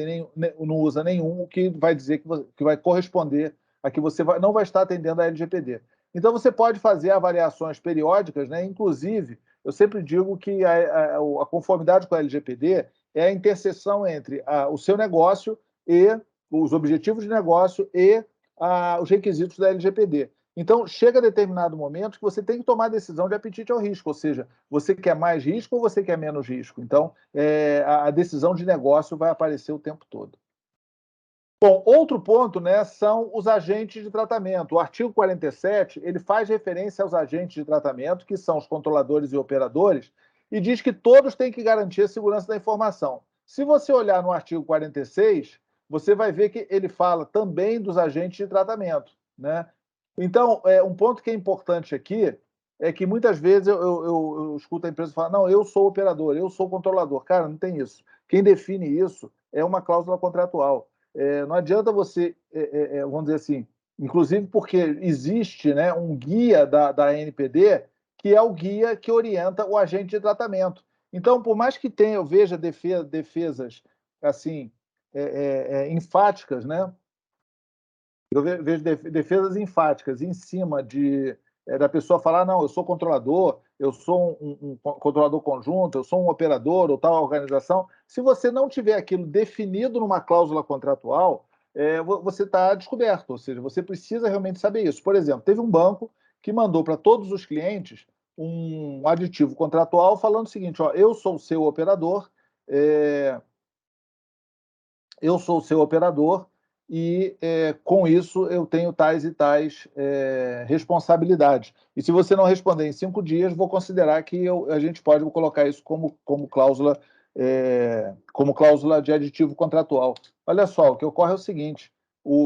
usa nenhum, o que vai dizer que vai corresponder a que você não vai estar atendendo a LGPD. Então, você pode fazer avaliações periódicas, né? Inclusive, eu sempre digo que a conformidade com a LGPD é a interseção entre o seu negócio e os objetivos de negócio e os requisitos da LGPD. Então, chega a determinado momento que você tem que tomar a decisão de apetite ao risco, ou seja, você quer mais risco ou você quer menos risco. Então, a decisão de negócio vai aparecer o tempo todo. Bom, outro ponto, né, são os agentes de tratamento. O artigo 47, ele faz referência aos agentes de tratamento, que são os controladores e operadores, e diz que todos têm que garantir a segurança da informação. Se você olhar no artigo 46, você vai ver que ele fala também dos agentes de tratamento, né? Então, um ponto que é importante aqui é que muitas vezes eu escuto a empresa falar, não, eu sou operador, eu sou controlador. Cara, não tem isso. Quem define isso é uma cláusula contratual. Não adianta você, vamos dizer assim, inclusive porque existe, né, um guia da ANPD, que é o guia que orienta o agente de tratamento. Então, por mais que eu veja defesas assim, enfáticas, né? Eu vejo defesas enfáticas em cima da pessoa falar, não, eu sou controlador, eu sou um controlador conjunto, eu sou um operador ou tal organização. Se você não tiver aquilo definido numa cláusula contratual, você está descoberto, ou seja, você precisa realmente saber isso. Por exemplo, teve um banco que mandou para todos os clientes um aditivo contratual falando o seguinte, ó, eu sou o seu operador, e, com isso, eu tenho tais e tais responsabilidades. E se você não responder em 5 dias, vou considerar que a gente pode colocar isso como cláusula de aditivo contratual. Olha só, o que ocorre é o seguinte,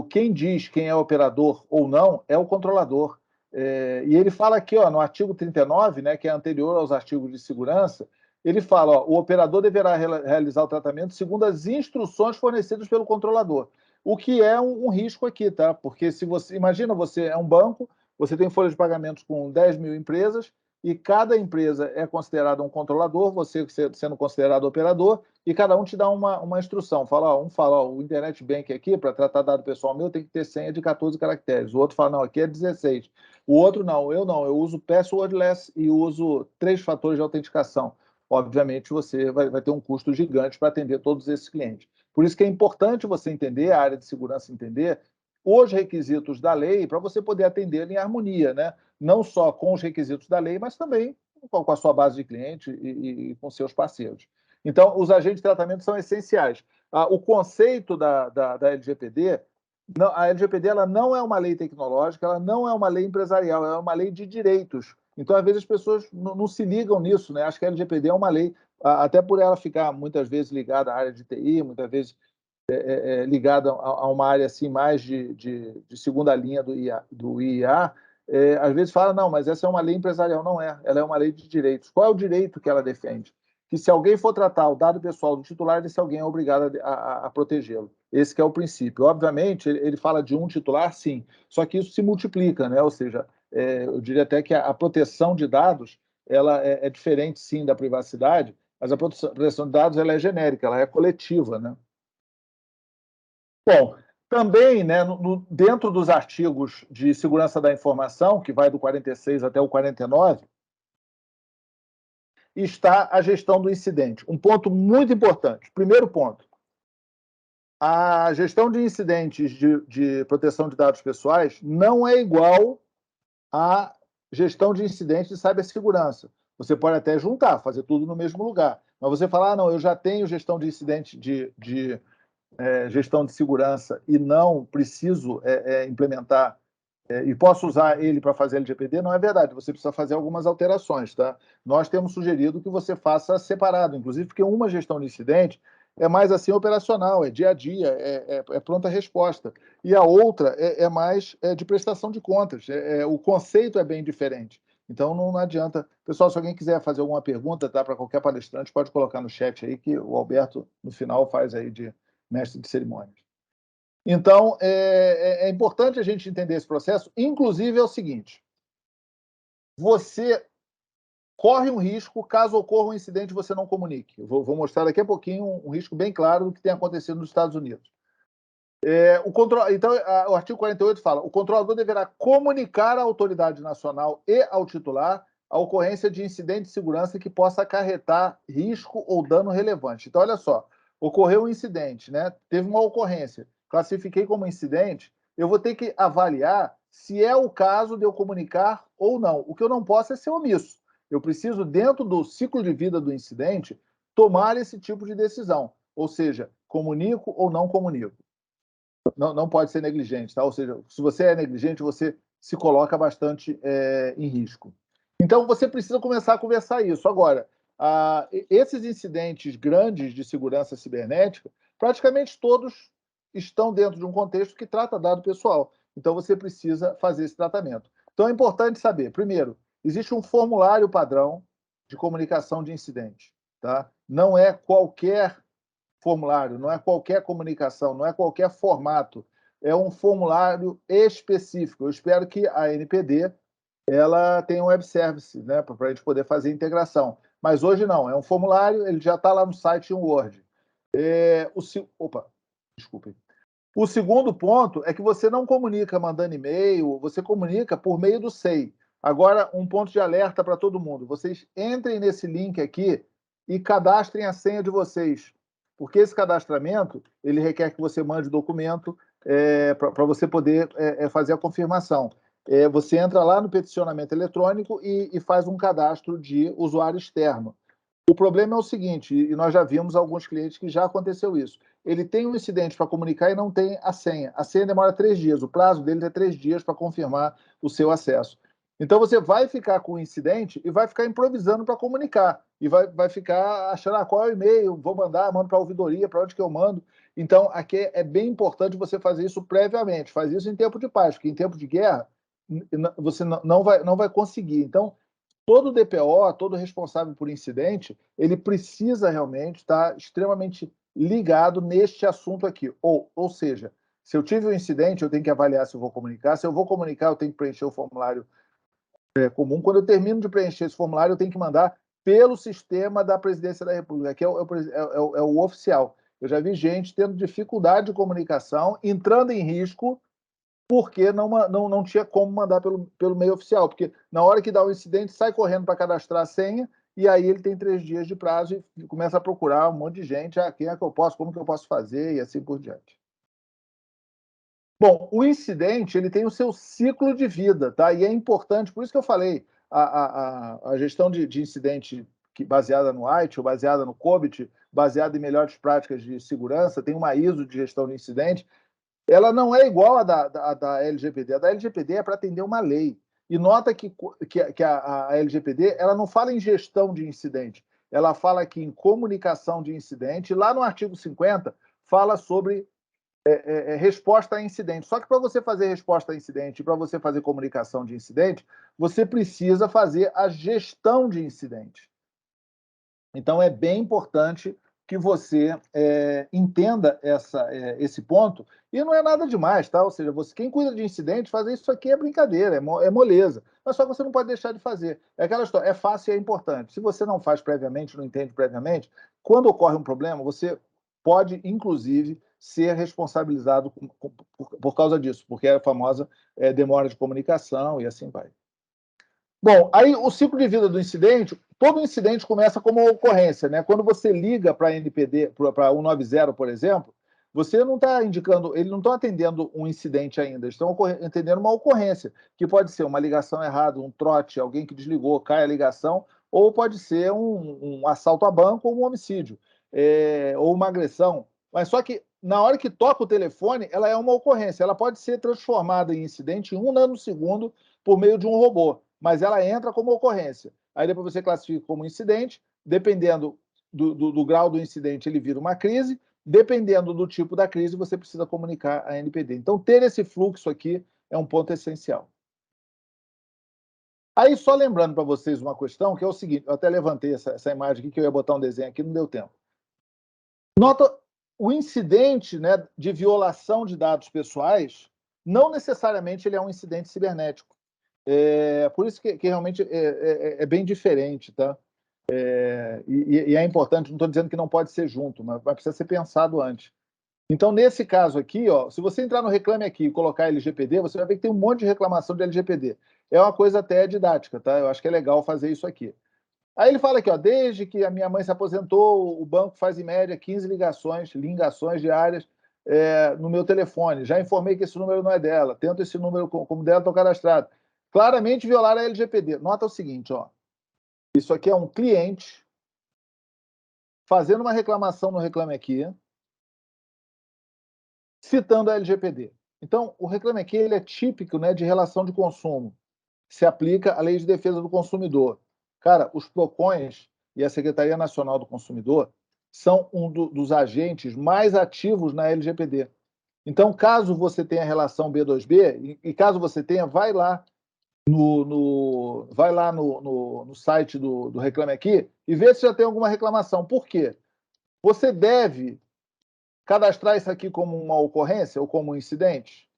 quem diz quem é operador ou não é o controlador. E ele fala aqui, ó, no artigo 39, né, que é anterior aos artigos de segurança, ele fala, ó, o operador deverá realizar o tratamento segundo as instruções fornecidas pelo controlador. O que é um risco aqui, tá? Porque se você imagina, você é um banco, você tem folha de pagamentos com 10 mil empresas e cada empresa é considerada um controlador, você sendo considerado operador, e cada um te dá uma instrução. Um fala, ó, o Internet Bank aqui, para tratar dado pessoal meu, tem que ter senha de 14 caracteres. O outro fala, não, aqui é 16. O outro, não, eu uso passwordless e uso 3 fatores de autenticação. Obviamente, você vai ter um custo gigante para atender todos esses clientes. Por isso que é importante você entender, a área de segurança entender, os requisitos da lei para você poder atender em harmonia, né? Não só com os requisitos da lei, mas também com a sua base de cliente e com seus parceiros. Então, os agentes de tratamento são essenciais. O conceito da LGPD, a LGPD ela não é uma lei tecnológica, ela não é uma lei empresarial, ela é uma lei de direitos. Então, às vezes, as pessoas não se ligam nisso, né? Acho que a LGPD é uma lei, até por ela ficar muitas vezes ligada à área de TI, muitas vezes ligada a uma área assim, mais de segunda linha do IA, às vezes fala, não, mas essa é uma lei empresarial. Não é, ela é uma lei de direitos. Qual é o direito que ela defende? Que se alguém for tratar o dado pessoal do titular, esse alguém é obrigado a protegê-lo. Esse que é o princípio. Obviamente, ele fala de um titular, sim, só que isso se multiplica, né? Ou seja, eu diria até que a proteção de dados ela é diferente, sim, da privacidade, mas a proteção de dados ela é genérica, ela é coletiva, né? Bom, também, né, dentro dos artigos de segurança da informação, que vai do 46 até o 49, está a gestão do incidente. Um ponto muito importante. Primeiro ponto, a gestão de incidentes de proteção de dados pessoais não é igual à gestão de incidentes de cibersegurança. Você pode até juntar, fazer tudo no mesmo lugar. Mas você falar, não, eu já tenho gestão de incidente de gestão de segurança e não preciso implementar e posso usar ele para fazer LGPD, não é verdade. Você precisa fazer algumas alterações, tá? Nós temos sugerido que você faça separado, inclusive porque uma gestão de incidente é mais assim operacional, é dia a dia, é pronta resposta. E a outra é mais de prestação de contas. O conceito é bem diferente. Então, não adianta. Pessoal, se alguém quiser fazer alguma pergunta, tá, para qualquer palestrante, pode colocar no chat aí, que o Alberto, no final, faz aí de mestre de cerimônias. Então, é importante a gente entender esse processo. Inclusive, é o seguinte, você corre um risco caso ocorra um incidente e você não comunique. Eu vou mostrar daqui a pouquinho um risco bem claro do que tem acontecido nos Estados Unidos. Então, o artigo 48 fala: o controlador deverá comunicar à autoridade nacional e ao titular a ocorrência de incidente de segurança que possa acarretar risco ou dano relevante. Então, olha só, ocorreu um incidente, né? Teve uma ocorrência, classifiquei como incidente, eu vou ter que avaliar se é o caso de eu comunicar ou não. O que eu não posso é ser omisso. Eu preciso, dentro do ciclo de vida do incidente, tomar esse tipo de decisão. Ou seja, comunico ou não comunico. Não pode ser negligente, tá? Ou seja, se você é negligente, você se coloca bastante em risco. Então, você precisa começar a conversar isso. Agora, esses incidentes grandes de segurança cibernética, praticamente todos estão dentro de um contexto que trata dado pessoal. Então, você precisa fazer esse tratamento. Então, é importante saber, primeiro, existe um formulário padrão de comunicação de incidente. Tá? Não é qualquer formulário, não é qualquer comunicação, não é qualquer formato, é um formulário específico. Eu espero que a NPD ela tenha um web service, né, para a gente poder fazer a integração. Mas hoje não, é um formulário, ele já está lá no site em Word. Desculpem. O segundo ponto é que você não comunica mandando e-mail, você comunica por meio do SEI. Agora, um ponto de alerta para todo mundo. Vocês entrem nesse link aqui e cadastrem a senha de vocês, porque esse cadastramento ele requer que você mande documento para você poder fazer a confirmação. Você entra lá no peticionamento eletrônico e faz um cadastro de usuário externo. O problema é o seguinte, e nós já vimos alguns clientes que já aconteceu isso. Ele tem um incidente para comunicar e não tem a senha. A senha demora 3 dias, o prazo dele é 3 dias para confirmar o seu acesso. Então, você vai ficar com o incidente e vai ficar improvisando para comunicar. E vai ficar achando, qual é o e-mail, vou mandar, mando para a ouvidoria, para onde que eu mando. Então, aqui é bem importante você fazer isso previamente. Faz isso em tempo de paz, porque em tempo de guerra, você não vai conseguir. Então, todo DPO, todo responsável por incidente, ele precisa realmente estar extremamente ligado neste assunto aqui. Ou seja, se eu tive um incidente, eu tenho que avaliar se eu vou comunicar. Se eu vou comunicar, eu tenho que preencher o formulário comum. Quando eu termino de preencher esse formulário, eu tenho que mandar pelo sistema da Presidência da República, que é o oficial. Eu já vi gente tendo dificuldade de comunicação, entrando em risco, porque não tinha como mandar pelo meio oficial. Porque na hora que dá o incidente, sai correndo para cadastrar a senha, e aí ele tem 3 dias de prazo e começa a procurar um monte de gente. Quem é que eu posso, como que eu posso fazer, e assim por diante. Bom, o incidente ele tem o seu ciclo de vida, tá? E é importante, por isso que eu falei, a gestão de incidente baseada no ITIL, baseada no COBIT, baseada em melhores práticas de segurança, tem uma ISO de gestão de incidente, ela não é igual à da LGPD. A da LGPD é para atender uma lei. E nota que a LGPD ela não fala em gestão de incidente, ela fala aqui em comunicação de incidente. Lá no artigo 50, fala sobre resposta a incidente. Só que para você fazer resposta a incidente, para você fazer comunicação de incidente, você precisa fazer a gestão de incidente. Então, é bem importante que você entenda esse ponto. E não é nada demais, tá? Ou seja, quem cuida de incidente, fazer isso aqui é brincadeira, é moleza. Mas só que você não pode deixar de fazer. É aquela história, é fácil e é importante. Se você não faz previamente, não entende previamente, quando ocorre um problema, você pode, inclusive, ser responsabilizado por causa disso, porque é a famosa demora de comunicação e assim vai. Bom, aí o ciclo de vida do incidente, todo incidente começa como uma ocorrência, né? Quando você liga para a NPD, para 190, por exemplo, você não está indicando, eles não estão atendendo um incidente ainda, eles estão atendendo uma ocorrência, que pode ser uma ligação errada, um trote, alguém que desligou, cai a ligação, ou pode ser um assalto a banco ou um homicídio, ou uma agressão. Mas só que na hora que toca o telefone, ela é uma ocorrência, ela pode ser transformada em incidente em 1 nanosegundo por meio de um robô, mas ela entra como ocorrência. Aí depois você classifica como incidente, dependendo do grau do incidente, ele vira uma crise, dependendo do tipo da crise, você precisa comunicar a NPD. Então, ter esse fluxo aqui é um ponto essencial. Aí, só lembrando para vocês uma questão, que é o seguinte, eu até levantei essa imagem aqui, que eu ia botar um desenho aqui, não deu tempo. Nota, o incidente, né, de violação de dados pessoais, não necessariamente ele é um incidente cibernético. Por isso que realmente é bem diferente, tá? E é importante, não estou dizendo que não pode ser junto, mas precisa ser pensado antes. Então, nesse caso aqui, ó, se você entrar no Reclame Aqui e colocar LGPD, você vai ver que tem um monte de reclamação de LGPD. É uma coisa até didática, tá? Eu acho que é legal fazer isso aqui. Aí ele fala aqui, ó, desde que a minha mãe se aposentou, o banco faz em média 15 ligações diárias no meu telefone. Já informei que esse número não é dela. Tento esse número como dela, estou cadastrado. Claramente violar a LGPD. Nota o seguinte, ó. Isso aqui é um cliente fazendo uma reclamação no Reclame Aqui, citando a LGPD. Então, o Reclame Aqui ele é típico, né, de relação de consumo. Se aplica a Lei de Defesa do Consumidor. Cara, os PROCONs e a Secretaria Nacional do Consumidor são dos agentes mais ativos na LGPD. Então, caso você tenha relação B2B, e caso você tenha, vai lá no site do Reclame Aqui e vê se já tem alguma reclamação. Por quê? Você deve cadastrar isso aqui como uma ocorrência ou como um incidente?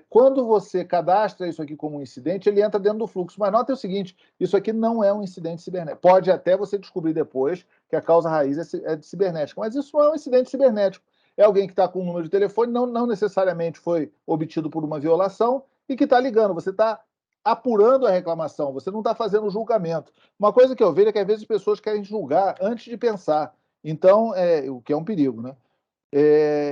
Quando você cadastra isso aqui como um incidente, ele entra dentro do fluxo. Mas nota o seguinte, isso aqui não é um incidente cibernético. Pode até você descobrir depois que a causa raiz é de cibernética, mas isso não é um incidente cibernético. É alguém que está com um número de telefone, não necessariamente foi obtido por uma violação, e que está ligando. Você está apurando a reclamação, você não está fazendo julgamento. Uma coisa que eu vejo é que às vezes as pessoas querem julgar antes de pensar. Então, o que é um perigo, né?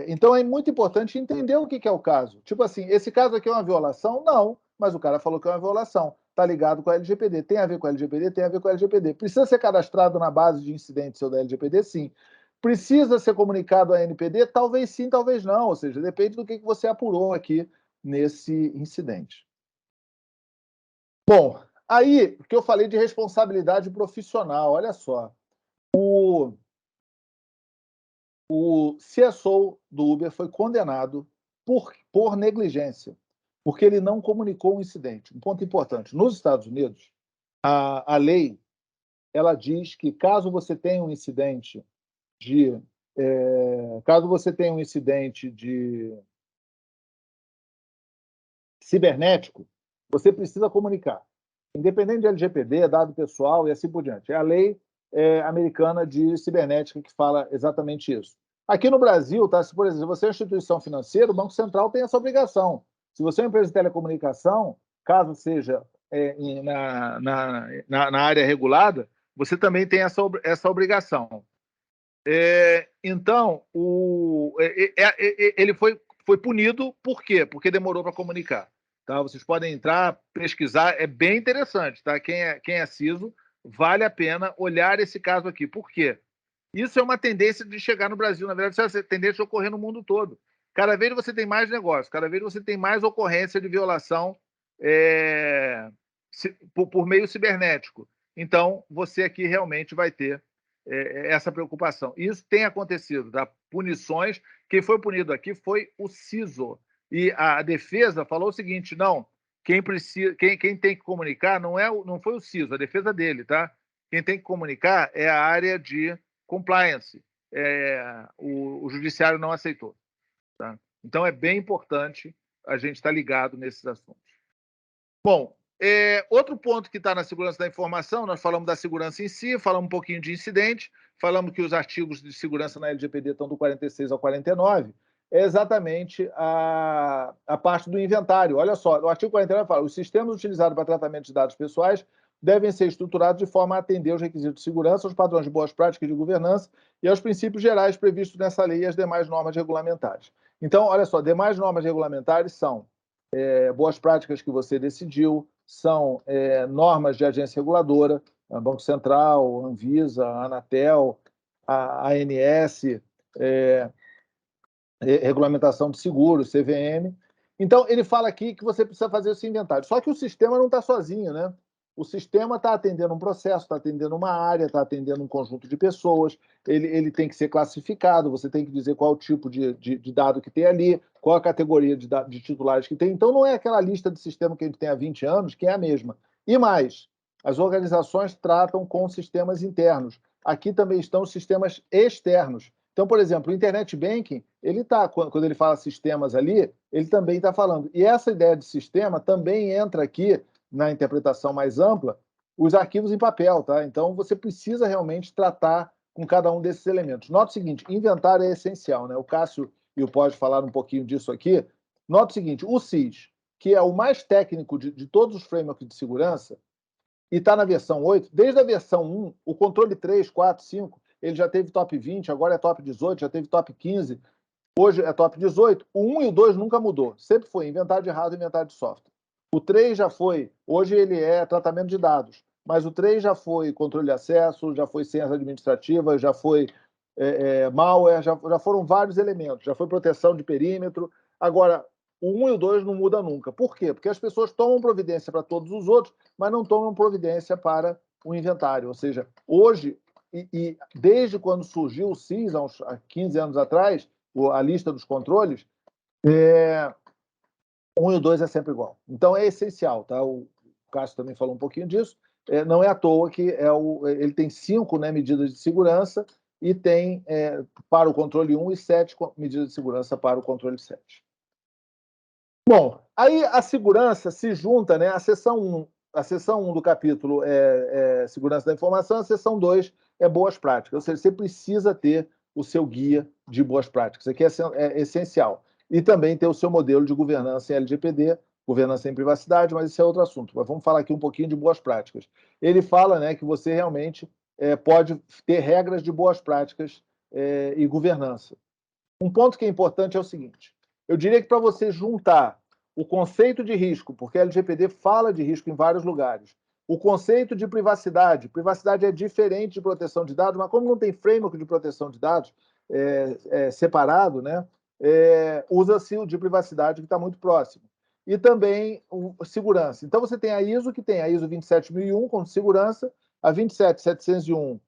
Então é muito importante entender o que é o caso. Tipo assim, esse caso aqui é uma violação? Não, mas o cara falou que é uma violação. Está ligado com a LGPD. Tem a ver com a LGPD? Tem a ver com a LGPD. Precisa ser cadastrado na base de incidentes da LGPD? Sim. Precisa ser comunicado à NPD? Talvez sim, talvez não. Ou seja, depende do que você apurou aqui nesse incidente. Bom, aí, porque eu falei de responsabilidade profissional, olha só. O CSO do Uber foi condenado por negligência, porque ele não comunicou o incidente. Um ponto importante. Nos Estados Unidos, a lei ela diz que caso você tenha um incidente de cibernético, você precisa comunicar. Independente de LGPD, dado pessoal e assim por diante. É a lei americana de cibernética que fala exatamente isso. Aqui no Brasil, tá? Se, por exemplo, você é uma instituição financeira, o Banco Central tem essa obrigação. Se você é uma empresa de telecomunicação, caso seja na área regulada, você também tem essa obrigação. Então, ele foi punido por quê? Porque demorou para comunicar. Tá? Vocês podem entrar, pesquisar, é bem interessante. Tá? Quem é CISO, vale a pena olhar esse caso aqui. Por quê? Isso é uma tendência de chegar no Brasil. Na verdade, isso é uma tendência de ocorrer no mundo todo. Cada vez você tem mais negócio, cada vez você tem mais ocorrência de violação por meio cibernético. Então, você aqui realmente vai ter essa preocupação. Isso tem acontecido, tá? Punições. Quem foi punido aqui foi o CISO. E a defesa falou o seguinte: não, quem tem que comunicar não foi o CISO, a defesa dele, tá? Quem tem que comunicar é a área de compliance. O judiciário não aceitou. Tá? Então, é bem importante a gente estar ligado nesses assuntos. Bom, outro ponto que está na segurança da informação, nós falamos da segurança em si, falamos um pouquinho de incidente, falamos que os artigos de segurança na LGPD estão do 46 ao 49, é exatamente a parte do inventário. Olha só, o artigo 49 fala: os sistemas utilizados para tratamento de dados pessoais devem ser estruturados de forma a atender aos requisitos de segurança, aos padrões de boas práticas de governança e aos princípios gerais previstos nessa lei e as demais normas regulamentares. Então, olha só, demais normas regulamentares são boas práticas que você decidiu, são normas de agência reguladora, Banco Central, Anvisa, Anatel, a ANS, regulamentação de seguros, CVM. Então, ele fala aqui que você precisa fazer esse inventário. Só que o sistema não está sozinho, né? O sistema está atendendo um processo, está atendendo uma área, está atendendo um conjunto de pessoas, ele tem que ser classificado, você tem que dizer qual o tipo de dado que tem ali, qual a categoria de titulares que tem. Então, não é aquela lista de sistema que a gente tem há 20 anos, que é a mesma. E mais, as organizações tratam com sistemas internos. Aqui também estão os sistemas externos. Então, por exemplo, o Internet Banking, quando ele fala sistemas ali, ele também está falando. E essa ideia de sistema também entra aqui na interpretação mais ampla, os arquivos em papel, tá? Então, você precisa realmente tratar com cada um desses elementos. Nota o seguinte, inventário é essencial, né? O Cássio e o Pode falar um pouquinho disso aqui. Nota o seguinte, o SIS, que é o mais técnico de todos os frameworks de segurança, e está na versão 8, desde a versão 1, o controle 3, 4, 5, ele já teve top 20, agora é top 18, já teve top 15, hoje é top 18. O 1 e o 2 nunca mudou, sempre foi inventário de hardware e inventário de software. O 3 já foi, hoje ele é tratamento de dados, mas o 3 já foi controle de acesso, já foi senhas administrativas, já foi malware, já foram vários elementos, já foi proteção de perímetro. Agora, o 1 e o 2 não muda nunca. Por quê? Porque as pessoas tomam providência para todos os outros, mas não tomam providência para o inventário. Ou seja, hoje, e desde quando surgiu o SIS, há 15 anos atrás, a lista dos controles, 1 e o 2 é sempre igual. Então, é essencial. Tá? O Cássio também falou um pouquinho disso. Não é à toa que ele tem 5, né, medidas de segurança e tem para o controle 1 e 7 medidas de segurança para o controle 7. Bom, aí a segurança se junta, né? A seção 1 do capítulo é segurança da informação, a seção 2 é boas práticas. Ou seja, você precisa ter o seu guia de boas práticas. Isso aqui é essencial. E também ter o seu modelo de governança em LGPD, governança em privacidade, mas isso é outro assunto. Mas vamos falar aqui um pouquinho de boas práticas. Ele fala, né, que você realmente pode ter regras de boas práticas e governança. Um ponto que é importante é o seguinte: eu diria que para você juntar o conceito de risco, porque a LGPD fala de risco em vários lugares, o conceito de privacidade é diferente de proteção de dados, mas como não tem framework de proteção de dados separado, né, usa-se o de privacidade, que está muito próximo. E também segurança. Então, você tem a ISO, que tem a ISO 27001 como segurança, a 27701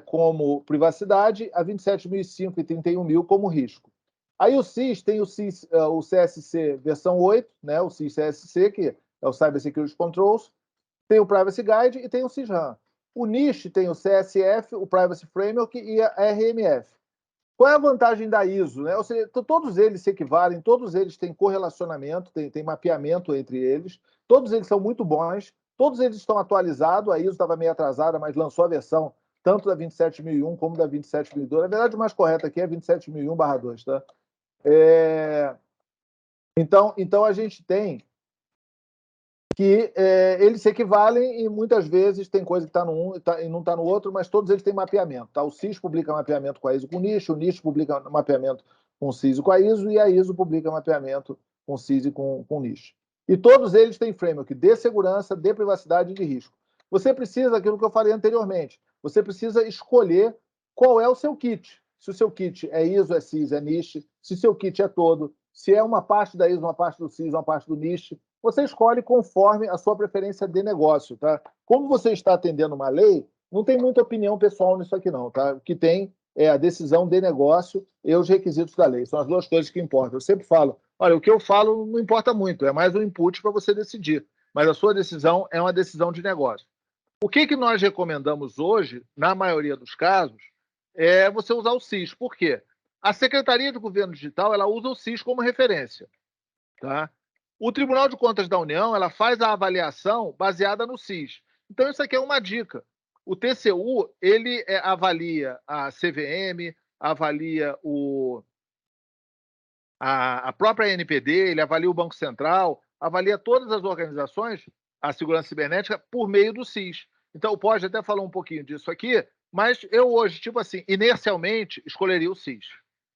como privacidade, a 27.005 e 31.000 como risco. Aí o CIS tem o CSC versão 8, né, o CIS-CSC, que é o Cyber Security Controls, tem o Privacy Guide e tem o CIS-RAM. O NIST tem o CSF, o Privacy Framework e a RMF. Qual é a vantagem da ISO? Né? Ou seja, todos eles se equivalem, todos eles têm correlacionamento, tem mapeamento entre eles, todos eles são muito bons, todos eles estão atualizados, a ISO estava meio atrasada, mas lançou a versão tanto da 27001 como da 27002. Na verdade, o mais correto aqui é 27001/2, tá? Então, a gente tem que eles se equivalem e muitas vezes tem coisa que está no um e não está no outro, mas todos eles têm mapeamento. Tá? O CIS publica mapeamento com a ISO com o NIST publica mapeamento com o CIS e com a ISO, e a ISO publica mapeamento com o CIS e com o NIST. E todos eles têm framework de segurança, de privacidade e de risco. Você precisa, aquilo que eu falei anteriormente, você precisa escolher qual é o seu kit. Se o seu kit é ISO, é CIS, é NIST, se o seu kit é todo, se é uma parte da ISO, uma parte do CIS, uma parte do NIST, você escolhe conforme a sua preferência de negócio, tá? Como você está atendendo uma lei, não tem muita opinião pessoal nisso aqui não, tá? O que tem é a decisão de negócio e os requisitos da lei. São as duas coisas que importam. Eu sempre falo, olha, o que eu falo não importa muito, é mais um input para você decidir, mas a sua decisão é uma decisão de negócio. O que nós recomendamos hoje, na maioria dos casos, é você usar o CIS. Por quê? A Secretaria de Governo Digital ela usa o CIS como referência, tá? O Tribunal de Contas da União ela faz a avaliação baseada no CIS. Então, isso aqui é uma dica. O TCU ele avalia a CVM, avalia a própria NPD, ele avalia o Banco Central, avalia todas as organizações, a segurança cibernética, por meio do CIS. Então, pode até falar um pouquinho disso aqui, mas eu hoje, tipo assim, inercialmente, escolheria o CIS.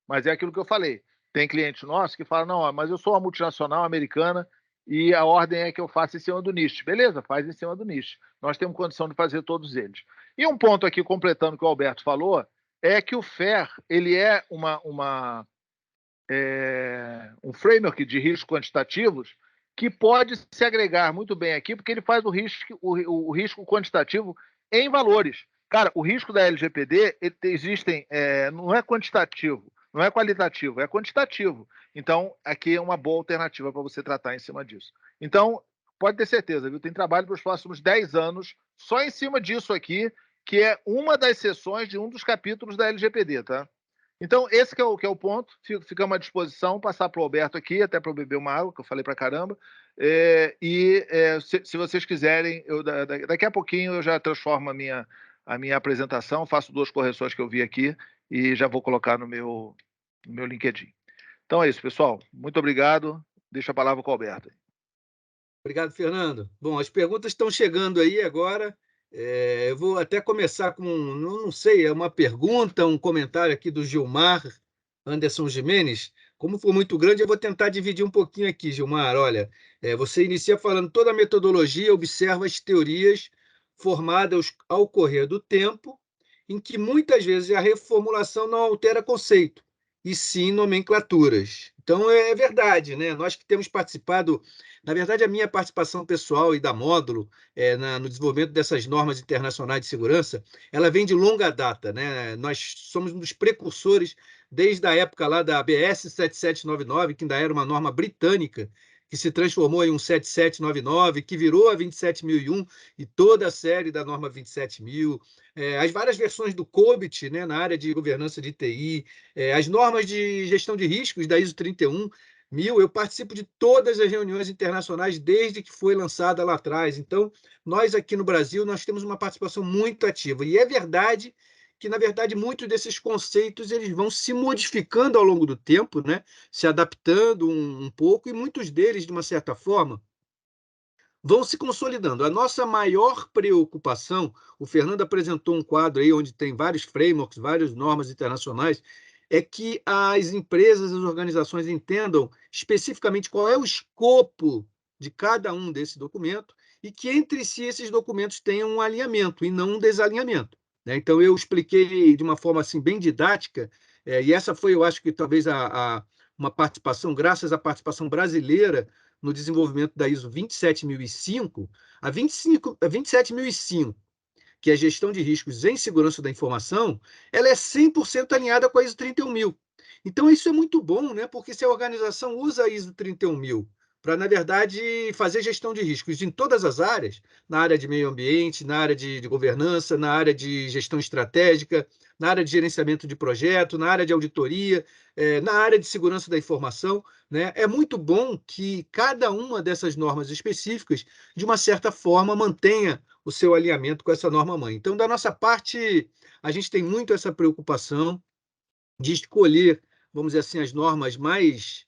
Mas é aquilo que eu falei. Tem cliente nosso que fala, não, mas eu sou uma multinacional americana e a ordem é que eu faça em cima do NIST. Beleza, faz em cima do NIST. Nós temos condição de fazer todos eles. E um ponto aqui, completando o que o Alberto falou, é que o FAIR, ele é um framework de riscos quantitativos que pode se agregar muito bem aqui, porque ele faz o risco quantitativo em valores. Cara, o risco da LGPD não é quantitativo, não é qualitativo, é quantitativo. Então, aqui é uma boa alternativa para você tratar em cima disso. Então, pode ter certeza, viu? Tem trabalho para os próximos 10 anos só em cima disso aqui, que é uma das seções de um dos capítulos da LGPD, tá? Então, esse que é o ponto. Ficamos à disposição, passar para o Alberto aqui, até para eu beber uma água, que eu falei para caramba. Se vocês quiserem, daqui a pouquinho eu já transformo a minha a minha apresentação, faço 2 correções que eu vi aqui e já vou colocar no meu LinkedIn. Então é isso, pessoal. Muito obrigado. Deixo a palavra com o Alberto. Obrigado, Fernando. Bom, as perguntas estão chegando aí agora. Eu vou até começar com, não sei, é uma pergunta, um comentário aqui do Gilmar Anderson Jimenez. Como for muito grande, eu vou tentar dividir um pouquinho aqui, Gilmar. Olha, você inicia falando toda a metodologia, observa as teorias formadas ao correr do tempo, em que muitas vezes a reformulação não altera conceito, e sim nomenclaturas. Então, é verdade, né? Nós que temos participado, na verdade, a minha participação pessoal e da Módulo no desenvolvimento dessas normas internacionais de segurança, ela vem de longa data, né? Nós somos um dos precursores desde a época lá da ABS 7799, que ainda era uma norma britânica, que se transformou em um 7799, que virou a 27001 e toda a série da norma 27000, as várias versões do COBIT, né, na área de governança de TI, as normas de gestão de riscos da ISO 31000, eu participo de todas as reuniões internacionais desde que foi lançada lá atrás. Então, nós aqui no Brasil, nós temos uma participação muito ativa. E é verdade que, na verdade, muitos desses conceitos eles vão se modificando ao longo do tempo, né? Se adaptando um pouco, e muitos deles, de uma certa forma, vão se consolidando. A nossa maior preocupação, o Fernando apresentou um quadro aí onde tem vários frameworks, várias normas internacionais, é que as empresas, as organizações entendam especificamente qual é o escopo de cada um desse documento e que entre si esses documentos tenham um alinhamento e não um desalinhamento, né? Então, eu expliquei de uma forma assim bem didática, e essa foi, eu acho que talvez uma participação, graças à participação brasileira no desenvolvimento da ISO 27005, a 27005, que é a gestão de riscos em segurança da informação, ela é 100% alinhada com a ISO 31000. Então, isso é muito bom, né? Porque se a organização usa a ISO 31000 para, na verdade, fazer gestão de riscos em todas as áreas, na área de meio ambiente, na área de governança, na área de gestão estratégica, na área de gerenciamento de projeto, na área de auditoria, na área de segurança da informação, né? É muito bom que cada uma dessas normas específicas, de uma certa forma, mantenha o seu alinhamento com essa norma-mãe. Então, da nossa parte, a gente tem muito essa preocupação de escolher, vamos dizer assim, as normas mais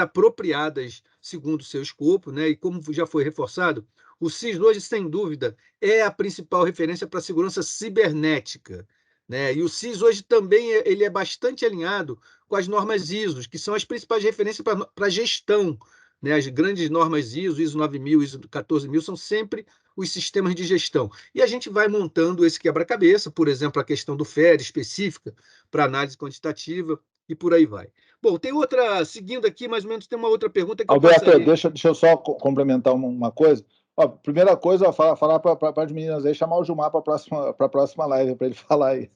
apropriadas segundo o seu escopo, né? E como já foi reforçado, o SIS hoje, sem dúvida, é a principal referência para a segurança cibernética, né? E o SIS hoje também ele é bastante alinhado com as normas ISO, que são as principais referências para gestão, né? As grandes normas ISO, ISO 9000, ISO 14000, são sempre os sistemas de gestão. E a gente vai montando esse quebra-cabeça, por exemplo, a questão do FED específica para análise quantitativa e por aí vai. Bom, tem outra, seguindo aqui, mais ou menos, tem uma outra pergunta que Alberto, eu passaria. deixa eu só complementar uma coisa. Ó, primeira coisa, falar para as meninas aí, chamar o Gilmar para a próxima live, para ele falar aí.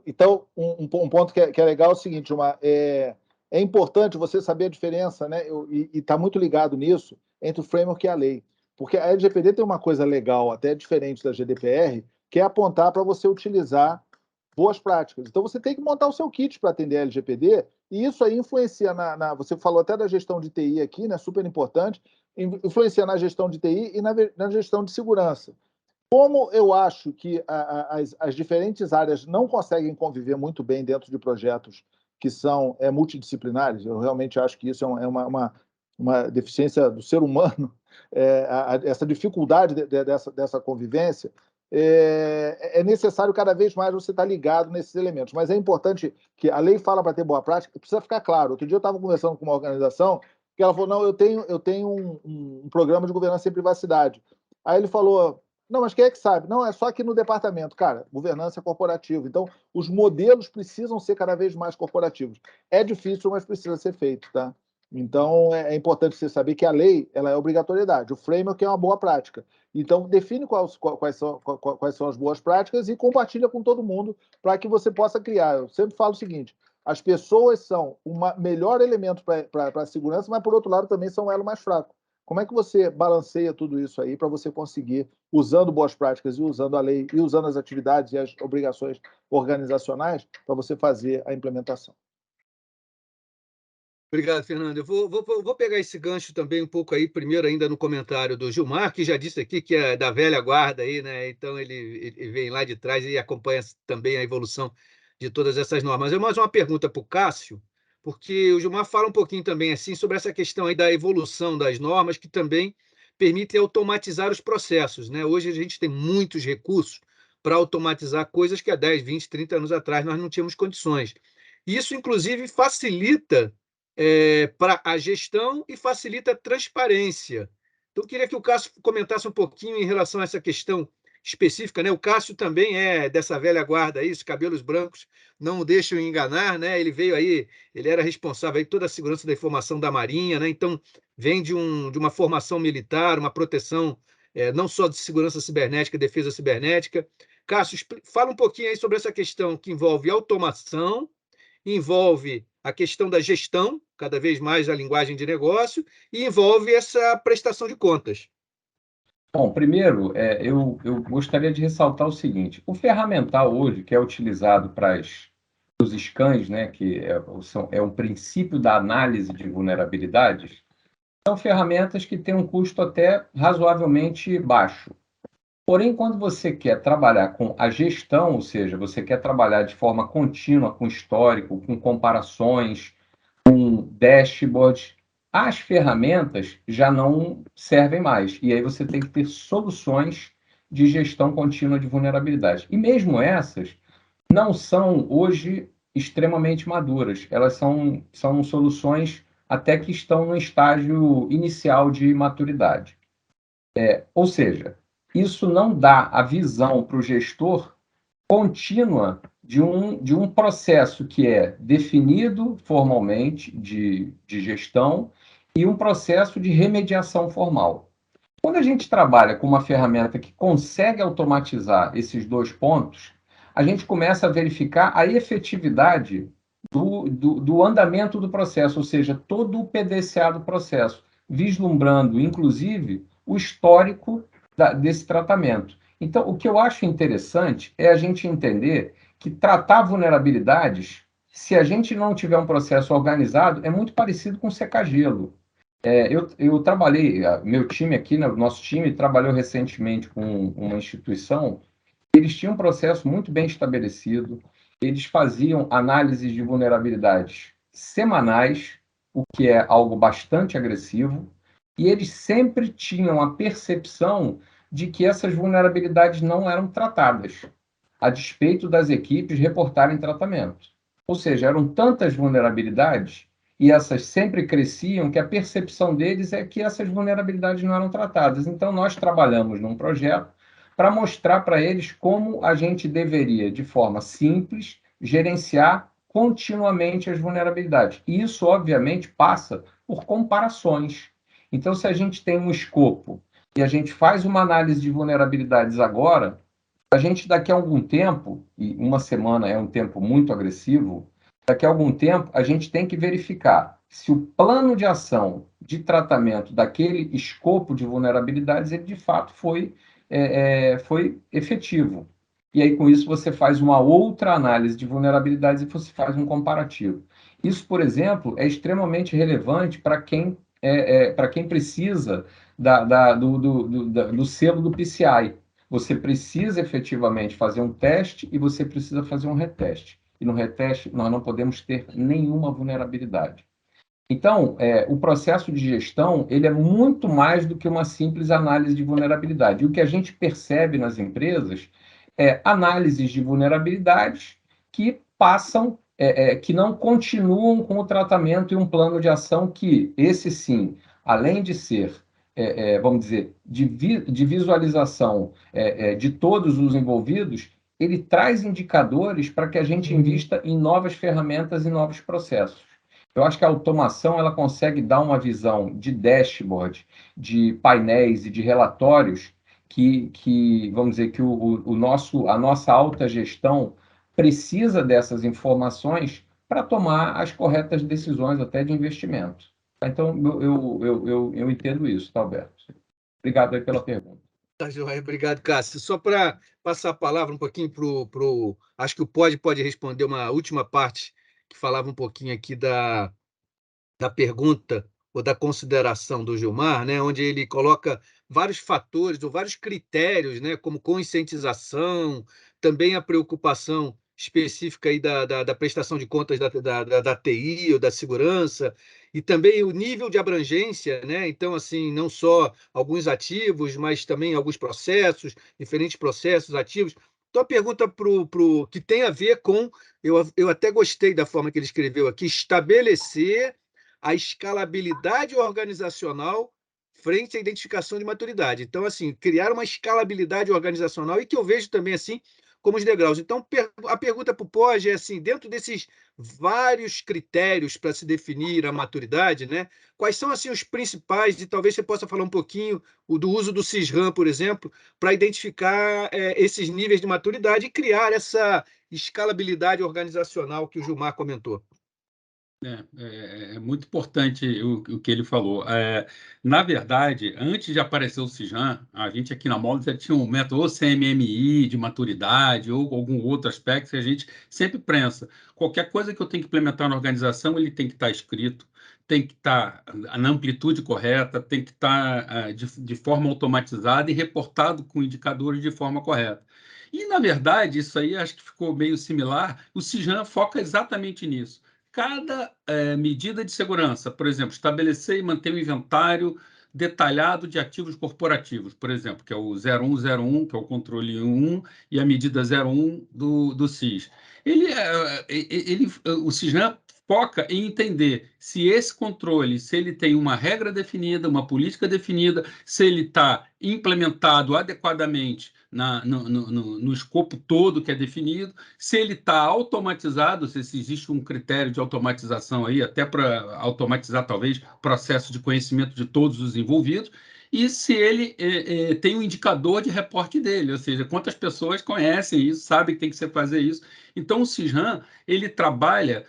Então, um ponto que é legal é o seguinte, Gilmar, é importante você saber a diferença, né, e está muito ligado nisso, entre o framework e a lei. Porque a LGPD tem uma coisa legal, até diferente da GDPR, que é apontar para você utilizar boas práticas. Então, você tem que montar o seu kit para atender a LGPD, e isso aí influencia você falou até da gestão de TI aqui, né, super importante, influencia na gestão de TI e na gestão de segurança. Como eu acho que as diferentes áreas não conseguem conviver muito bem dentro de projetos que são multidisciplinares, eu realmente acho que isso é uma deficiência do ser humano, essa dificuldade dessa convivência, é necessário cada vez mais você estar ligado nesses elementos. Mas é importante que a lei fala para ter boa prática, precisa ficar claro. Outro dia eu estava conversando com uma organização que ela falou, não, eu tenho um programa de governança em privacidade. Aí ele falou, não, mas quem é que sabe? Não, é só aqui no departamento. Cara, governança é corporativa. Então, os modelos precisam ser cada vez mais corporativos. É difícil, mas precisa ser feito, tá? Então, é importante você saber que a lei ela é obrigatoriedade. O framework é uma boa prática. Então, define quais são as boas práticas e compartilha com todo mundo para que você possa criar. Eu sempre falo o seguinte, as pessoas são o melhor elemento para a segurança, mas, por outro lado, também são o elo mais fraco. Como é que você balanceia tudo isso aí para você conseguir, usando boas práticas e usando a lei, e usando as atividades e as obrigações organizacionais, para você fazer a implementação? Obrigado, Fernando. Eu vou pegar esse gancho também um pouco aí, primeiro ainda no comentário do Gilmar, que já disse aqui que é da velha guarda aí, né? Então ele vem lá de trás e acompanha também a evolução de todas essas normas. Eu mais uma pergunta para o Cássio, porque o Gilmar fala um pouquinho também assim sobre essa questão aí da evolução das normas que também permitem automatizar os processos, né? Hoje a gente tem muitos recursos para automatizar coisas que há 10, 20, 30 anos atrás nós não tínhamos condições. Isso, inclusive, facilita para a gestão e facilita a transparência. Então, eu queria que o Cássio comentasse um pouquinho em relação a essa questão específica, né? O Cássio também é dessa velha guarda aí, os cabelos brancos não o deixam enganar, né? Ele veio aí, ele era responsável aí por toda a segurança da informação da Marinha, né? Então, vem de uma formação militar, uma proteção não só de segurança cibernética, defesa cibernética. Cássio, fala um pouquinho aí sobre essa questão que envolve automação, envolve a questão da gestão, cada vez mais a linguagem de negócio, e envolve essa prestação de contas. Bom, primeiro, eu gostaria de ressaltar o seguinte: o ferramental hoje, que é utilizado para os scans, né, que é um princípio da análise de vulnerabilidades, são ferramentas que têm um custo até razoavelmente baixo. Porém, quando você quer trabalhar com a gestão, ou seja, você quer trabalhar de forma contínua com histórico, com comparações, com dashboards, as ferramentas já não servem mais. E aí você tem que ter soluções de gestão contínua de vulnerabilidade. E mesmo essas não são hoje extremamente maduras. Elas são soluções até que estão no estágio inicial de maturidade. Ou seja, isso não dá a visão para o gestor contínua de um processo que é definido formalmente de gestão e um processo de remediação formal. Quando a gente trabalha com uma ferramenta que consegue automatizar esses dois pontos, a gente começa a verificar a efetividade do andamento do processo, ou seja, todo o PDCA do processo, vislumbrando, inclusive, o histórico desse tratamento. Então, o que eu acho interessante é a gente entender que tratar vulnerabilidades, se a gente não tiver um processo organizado, é muito parecido com secar gelo. Eu trabalhei, meu time aqui, né, o nosso time trabalhou recentemente com uma instituição, eles tinham um processo muito bem estabelecido, eles faziam análises de vulnerabilidades semanais, o que é algo bastante agressivo, e eles sempre tinham a percepção de que essas vulnerabilidades não eram tratadas, a despeito das equipes reportarem tratamento. Ou seja, eram tantas vulnerabilidades e essas sempre cresciam que a percepção deles é que essas vulnerabilidades não eram tratadas. Então, nós trabalhamos num projeto para mostrar para eles como a gente deveria, de forma simples, gerenciar continuamente as vulnerabilidades. E isso, obviamente, passa por comparações. Então, se a gente tem um escopo e a gente faz uma análise de vulnerabilidades agora, a gente daqui a algum tempo, e uma semana é um tempo muito agressivo, daqui a algum tempo a gente tem que verificar se o plano de ação de tratamento daquele escopo de vulnerabilidades ele de fato foi efetivo. E aí, com isso, você faz uma outra análise de vulnerabilidades e você faz um comparativo. Isso, por exemplo, é extremamente relevante para quem precisa do selo do PCI. Você precisa efetivamente fazer um teste e você precisa fazer um reteste. E no reteste, nós não podemos ter nenhuma vulnerabilidade. Então, o processo de gestão ele é muito mais do que uma simples análise de vulnerabilidade. E o que a gente percebe nas empresas é análises de vulnerabilidades que passam, que não continuam com o tratamento e um plano de ação que, esse sim, além de ser, vamos dizer, de visualização de todos os envolvidos, ele traz indicadores para que a gente invista em novas ferramentas e novos processos. Eu acho que a automação ela consegue dar uma visão de dashboard, de painéis e de relatórios que vamos dizer, que a nossa alta gestão precisa dessas informações para tomar as corretas decisões até de investimento. Então, eu entendo isso, tá, Alberto? Obrigado aí pela pergunta. Tá, joia. Obrigado, Cássio. Só para passar a palavra um pouquinho para o. Acho que o pode responder uma última parte que falava um pouquinho aqui da pergunta ou da consideração do Gilmar, né, onde ele coloca vários fatores ou vários critérios, né, como conscientização, também a preocupação específica aí da prestação de contas da TI ou da segurança, e também o nível de abrangência, né? Então, assim, não só alguns ativos, mas também alguns processos, diferentes processos ativos. Então, a pergunta que tem a ver com, eu até gostei da forma que ele escreveu aqui, estabelecer a escalabilidade organizacional frente à identificação de maturidade. Então, assim, criar uma escalabilidade organizacional e que eu vejo também assim como os degraus. Então, a pergunta para o Poj é assim, dentro desses vários critérios para se definir a maturidade, né? Quais são assim os principais, e talvez você possa falar um pouquinho do uso do CISRAM, por exemplo, para identificar esses níveis de maturidade e criar essa escalabilidade organizacional que o Gilmar comentou. É muito importante o que ele falou. Na verdade, antes de aparecer o CISRAM, a gente aqui na Moldus já tinha um método ou CMMI de maturidade ou algum outro aspecto que a gente sempre pensa. Qualquer coisa que eu tenho que implementar na organização, ele tem que estar escrito, tem que estar na amplitude correta, tem que estar de forma automatizada e reportado com indicadores de forma correta. E, na verdade, isso aí acho que ficou meio similar. O CISRAM foca exatamente nisso. Cada medida de segurança, por exemplo, estabelecer e manter o inventário detalhado de ativos corporativos, por exemplo, que é o 0101, que é o controle 1, e a medida 01 do CIS. O CISRAM foca em entender se esse controle, se ele tem uma regra definida, uma política definida, se ele está implementado adequadamente no escopo todo que é definido, se ele está automatizado, se existe um critério de automatização aí, até para automatizar, talvez, o processo de conhecimento de todos os envolvidos, e se ele tem um indicador de reporte dele, ou seja, quantas pessoas conhecem isso, sabem que tem que se fazer isso. Então, o CISRAM, ele trabalha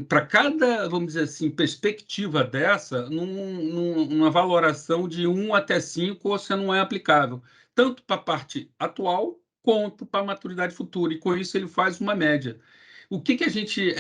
para cada, vamos dizer assim, perspectiva dessa, numa valoração de 1 até 5, ou se não é aplicável, tanto para a parte atual, quanto para a maturidade futura, e com isso ele faz uma média. O que a gente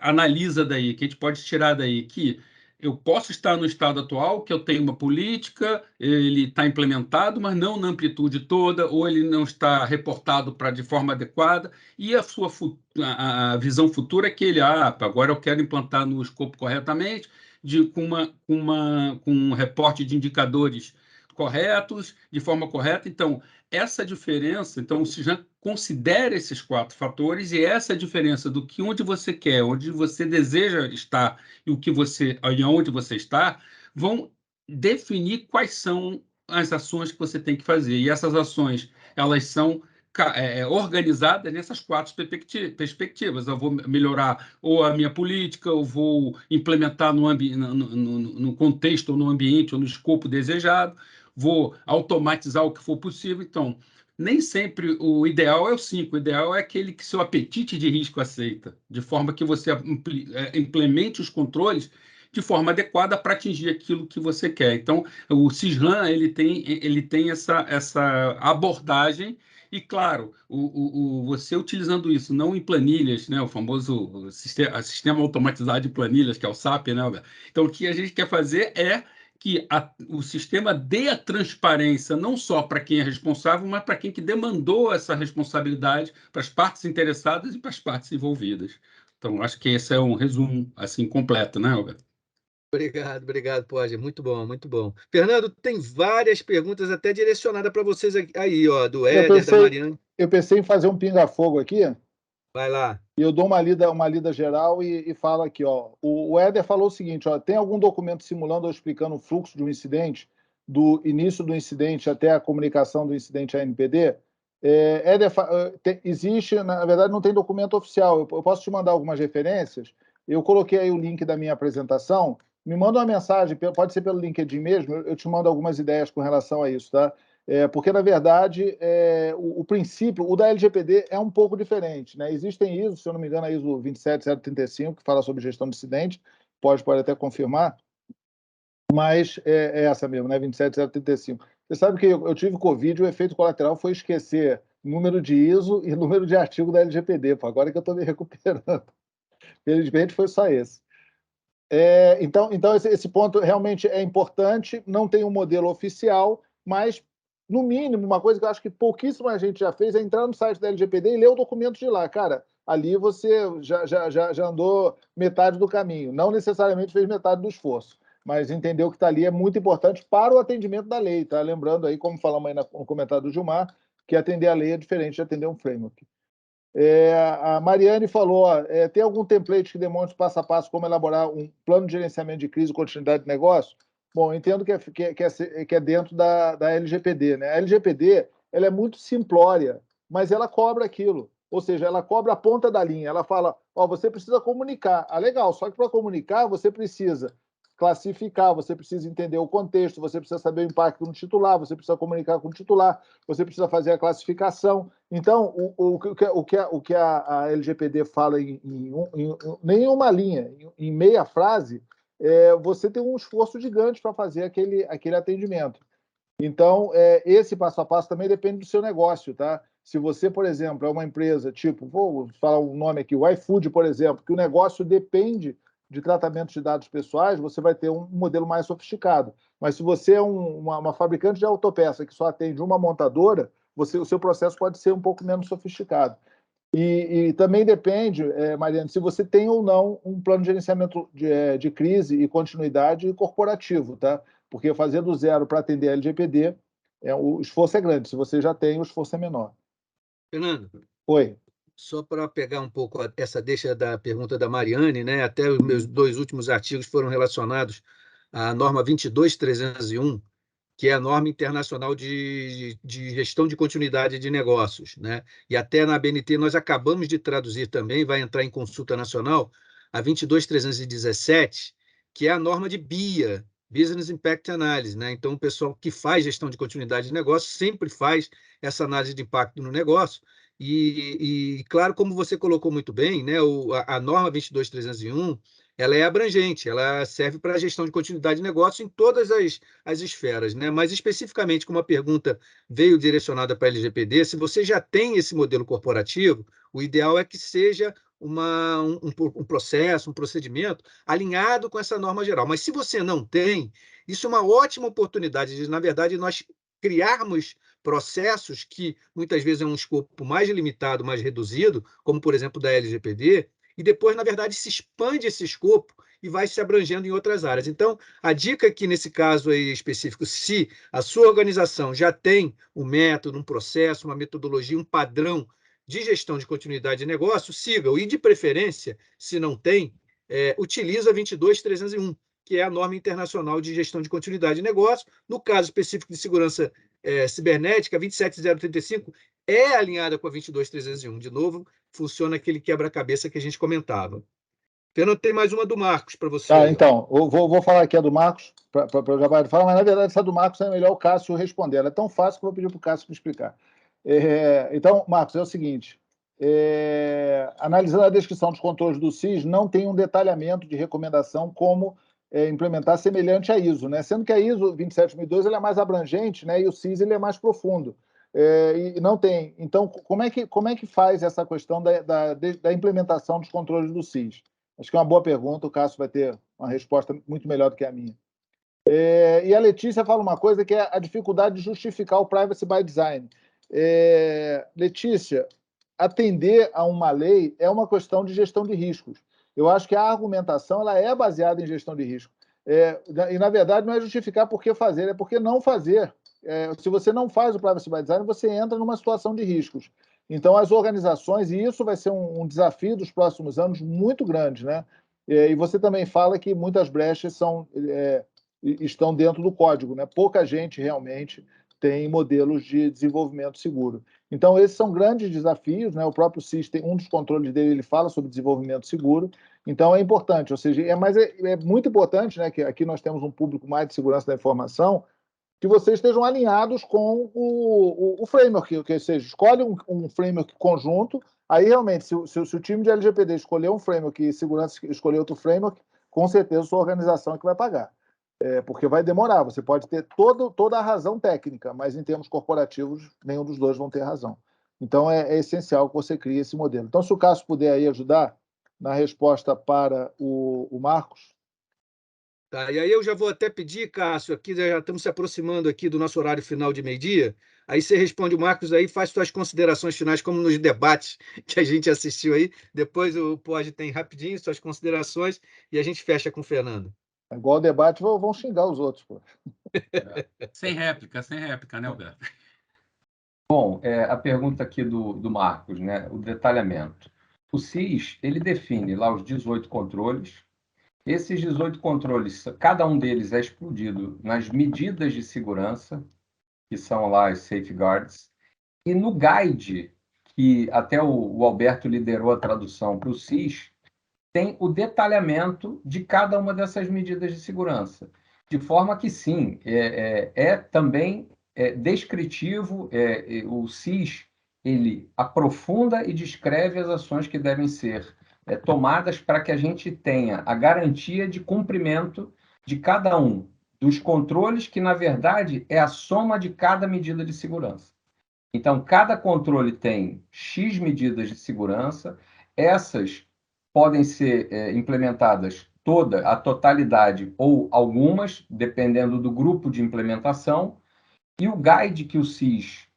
analisa daí, que a gente pode tirar daí? Que eu posso estar no estado atual, que eu tenho uma política, ele está implementado, mas não na amplitude toda, ou ele não está reportado de forma adequada, e a visão futura é que ele, agora eu quero implantar no escopo corretamente, com um reporte de indicadores corretos, de forma correta. Então, essa diferença, então, você já considera esses 4 fatores, e essa diferença do que onde você quer, onde você deseja estar e onde você está, vão definir quais são as ações que você tem que fazer. E essas ações, elas são organizadas nessas 4 perspectivas. Eu vou melhorar ou a minha política, eu vou implementar no contexto, ou no ambiente, ou no escopo desejado, vou automatizar o que for possível. Então, nem sempre o ideal é o 5, o ideal é aquele que seu apetite de risco aceita, de forma que você implemente os controles de forma adequada para atingir aquilo que você quer. Então, o CISRAM ele tem essa abordagem. E, claro, você utilizando isso não em planilhas, né, o famoso sistema automatizado de planilhas, que é o SAP, né, Albert? Então, o que a gente quer fazer é que o sistema dê a transparência não só para quem é responsável, mas para quem que demandou essa responsabilidade, para as partes interessadas e para as partes envolvidas. Então, acho que esse é um resumo assim completo, né, Alberto? Obrigado, Pode. Muito bom, muito bom. Fernando, tem várias perguntas até direcionadas para vocês aí, ó, do Éder, da Mariana. Eu pensei em fazer um pinga-fogo aqui. Vai lá. E eu dou uma lida geral e falo aqui, ó. O Éder falou o seguinte, ó, tem algum documento simulando ou explicando o fluxo de um incidente, do início do incidente até a comunicação do incidente à NPD? Éder, existe, na verdade, não tem documento oficial. Eu posso te mandar algumas referências. Eu coloquei aí o link da minha apresentação. Me manda uma mensagem, pode ser pelo LinkedIn mesmo, eu te mando algumas ideias com relação a isso, tá? Porque, na verdade, o princípio, o da LGPD é um pouco diferente, né? Existem ISO, se eu não me engano, a ISO 27035, que fala sobre gestão de incidente, pode até confirmar, mas é essa mesmo, né? 27035. Você sabe que eu tive Covid, o efeito colateral foi esquecer número de ISO e número de artigo da LGPD, agora que eu estou me recuperando. Felizmente foi só esse. Então esse ponto realmente é importante. Não tem um modelo oficial, mas, no mínimo, uma coisa que eu acho que pouquíssima gente já fez é entrar no site da LGPD e ler o documento de lá. Cara, ali você já andou metade do caminho. Não necessariamente fez metade do esforço, mas entender o que está ali é muito importante para o atendimento da lei. Tá? Lembrando aí, como falamos aí no comentário do Gilmar, que atender a lei é diferente de atender um framework. A Mariane falou, tem algum template que demonstre passo a passo como elaborar um plano de gerenciamento de crise e continuidade de negócio? Bom, entendo que é dentro da LGPD. Né? A LGPD ela é muito simplória, mas ela cobra aquilo. Ou seja, ela cobra a ponta da linha. Ela fala, você precisa comunicar. Legal, só que para comunicar você precisa classificar, você precisa entender o contexto, você precisa saber o impacto no titular, você precisa comunicar com o titular, você precisa fazer a classificação. Então, o que a LGPD fala em nenhuma linha, em meia frase, você tem um esforço gigante para fazer aquele atendimento. Então, esse passo a passo também depende do seu negócio, tá? Se você, por exemplo, é uma empresa, tipo, vou falar um nome aqui, o iFood, por exemplo, que o negócio depende de tratamento de dados pessoais, você vai ter um modelo mais sofisticado. Mas se você é uma fabricante de autopeça que só atende uma montadora, o seu processo pode ser um pouco menos sofisticado. E também depende, Mariana, se você tem ou não um plano de gerenciamento de crise e continuidade corporativo, tá? Porque fazer do zero para atender a LGPD, o esforço é grande. Se você já tem, o esforço é menor. Fernando, Oi. só para pegar um pouco essa deixa da pergunta da Mariane, né? Até os meus 2 últimos artigos foram relacionados à norma 22301, que é a norma internacional de gestão de continuidade de negócios, né? E até na ABNT nós acabamos de traduzir também, vai entrar em consulta nacional, a 22317, que é a norma de BIA, Business Impact Analysis, né? Então, o pessoal que faz gestão de continuidade de negócio sempre faz essa análise de impacto no negócio. E claro, como você colocou muito bem, né? A norma 22301, ela é abrangente, ela serve para a gestão de continuidade de negócio em todas as esferas, né? Mas especificamente, como a pergunta veio direcionada para a LGPD, se você já tem esse modelo corporativo, o ideal é que seja um processo, um procedimento alinhado com essa norma geral. Mas se você não tem, isso é uma ótima oportunidade de, na verdade, nós criarmos processos que muitas vezes é um escopo mais limitado, mais reduzido, como por exemplo da LGPD, e depois, na verdade, se expande esse escopo e vai se abrangendo em outras áreas. Então, a dica aqui nesse caso aí específico, se a sua organização já tem um método, um processo, uma metodologia, um padrão de gestão de continuidade de negócio, siga-o. E, de preferência, se não tem, utiliza a 22301, que é a norma internacional de gestão de continuidade de negócio. No caso específico de segurança cibernética, a 27035 é alinhada com a 22301. De novo, funciona aquele quebra-cabeça que a gente comentava. Fernando, tem mais uma do Marcos para você. Então, eu vou falar aqui a do Marcos, para o Jabari falar, mas na verdade essa do Marcos é melhor o Cássio responder. Ela é tão fácil que eu vou pedir para o Cássio me explicar. Então, Marcos, é o seguinte: analisando a descrição dos controles do SIS, não tem um detalhamento de recomendação como implementar semelhante à ISO, né? Sendo que a ISO 27002 ela é mais abrangente, né? E o SIS ele é mais profundo. E não tem. Então, como é que faz essa questão da implementação dos controles do SIS? Acho que é uma boa pergunta, o Cássio vai ter uma resposta muito melhor do que a minha. E a Letícia fala uma coisa que é a dificuldade de justificar o privacy by design. Letícia, atender a uma lei é uma questão de gestão de riscos. Eu acho que a argumentação ela é baseada em gestão de risco. E, na verdade, não é justificar por que fazer, é por que não fazer. Se você não faz o privacy by design, você entra numa situação de riscos. Então, as organizações, e isso vai ser um desafio dos próximos anos muito grande, né? E você também fala que muitas brechas estão dentro do código, né? Pouca gente realmente tem modelos de desenvolvimento seguro. Então, esses são grandes desafios, né? O próprio SIS tem um dos controles dele, ele fala sobre desenvolvimento seguro. Então, é importante, ou seja, mas é muito importante, né? Que aqui nós temos um público mais de segurança da informação, que vocês estejam alinhados com o framework, ou seja, escolhe um framework conjunto, aí realmente, se o time de LGPD escolher um framework e segurança escolher outro framework, com certeza a sua organização é que vai pagar. Porque vai demorar, você pode ter toda a razão técnica, mas em termos corporativos, nenhum dos dois vão ter razão. Então, é essencial que você crie esse modelo. Então, se o Cássio puder aí ajudar na resposta para o Marcos. Tá, e aí eu já vou até pedir, Cássio, aqui já estamos se aproximando aqui do nosso horário final de meio-dia. Aí você responde o Marcos aí, faz suas considerações finais, como nos debates que a gente assistiu aí. Depois o Pode tem rapidinho suas considerações e a gente fecha com o Fernando. É igual o debate, vão xingar os outros, pô. Sem réplica, né, Alberto? Bom, a pergunta aqui do Marcos, né? O detalhamento. O CIS, ele define lá os 18 controles. Esses 18 controles, cada um deles é explodido nas medidas de segurança, que são lá as safeguards, e no guide, que até o Alberto liderou a tradução para o CIS, tem o detalhamento de cada uma dessas medidas de segurança. De forma que, sim, também descritivo, o CIS, ele aprofunda e descreve as ações que devem ser tomadas para que a gente tenha a garantia de cumprimento de cada um dos controles, que, na verdade, é a soma de cada medida de segurança. Então, cada controle tem X medidas de segurança, essas podem ser implementadas toda, a totalidade ou algumas, dependendo do grupo de implementação, e o guide que o CIS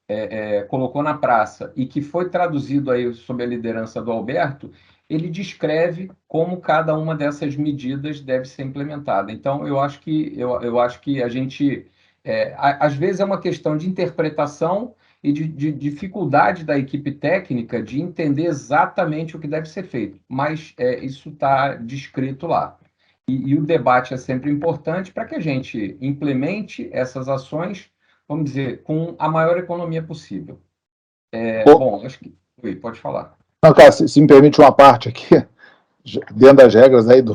colocou na praça e que foi traduzido aí sob a liderança do Alberto, ele descreve como cada uma dessas medidas deve ser implementada. Então, eu acho que a gente, às vezes, é uma questão de interpretação e de dificuldade da equipe técnica de entender exatamente o que deve ser feito, mas isso está descrito lá. E o debate é sempre importante para que a gente implemente essas ações, vamos dizer, com a maior economia possível. Bom, acho que... Oi, pode falar. Não, cara, se me permite uma parte aqui, dentro das regras aí do...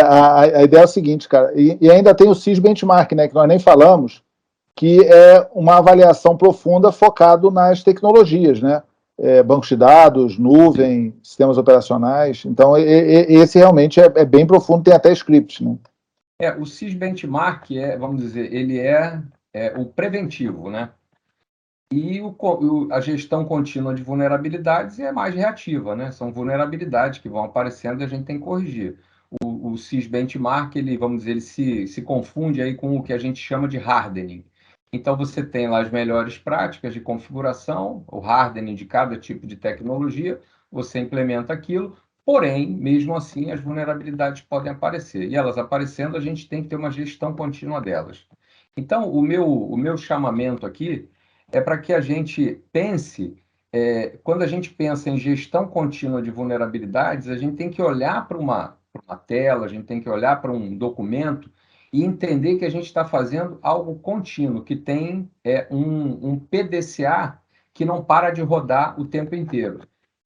a ideia é o seguinte, cara, e ainda tem o CIS Benchmark, né, que nós nem falamos, que é uma avaliação profunda focado nas tecnologias, né? Bancos de dados, nuvem, sistemas operacionais. Então, esse realmente é bem profundo, tem até scripts, né? O CIS Benchmark vamos dizer, ele é o preventivo, né? E a gestão contínua de vulnerabilidades é mais reativa, né? São vulnerabilidades que vão aparecendo e a gente tem que corrigir. O CIS Benchmark, ele, vamos dizer, ele se confunde aí com o que a gente chama de hardening. Então, você tem lá as melhores práticas de configuração, o hardening de cada tipo de tecnologia, você implementa aquilo, porém, mesmo assim, as vulnerabilidades podem aparecer. E elas aparecendo, a gente tem que ter uma gestão contínua delas. Então, o meu chamamento aqui é para que a gente pense, quando a gente pensa em gestão contínua de vulnerabilidades, a gente tem que olhar para uma tela, a gente tem que olhar para um documento e entender que a gente está fazendo algo contínuo, que tem um PDCA que não para de rodar o tempo inteiro.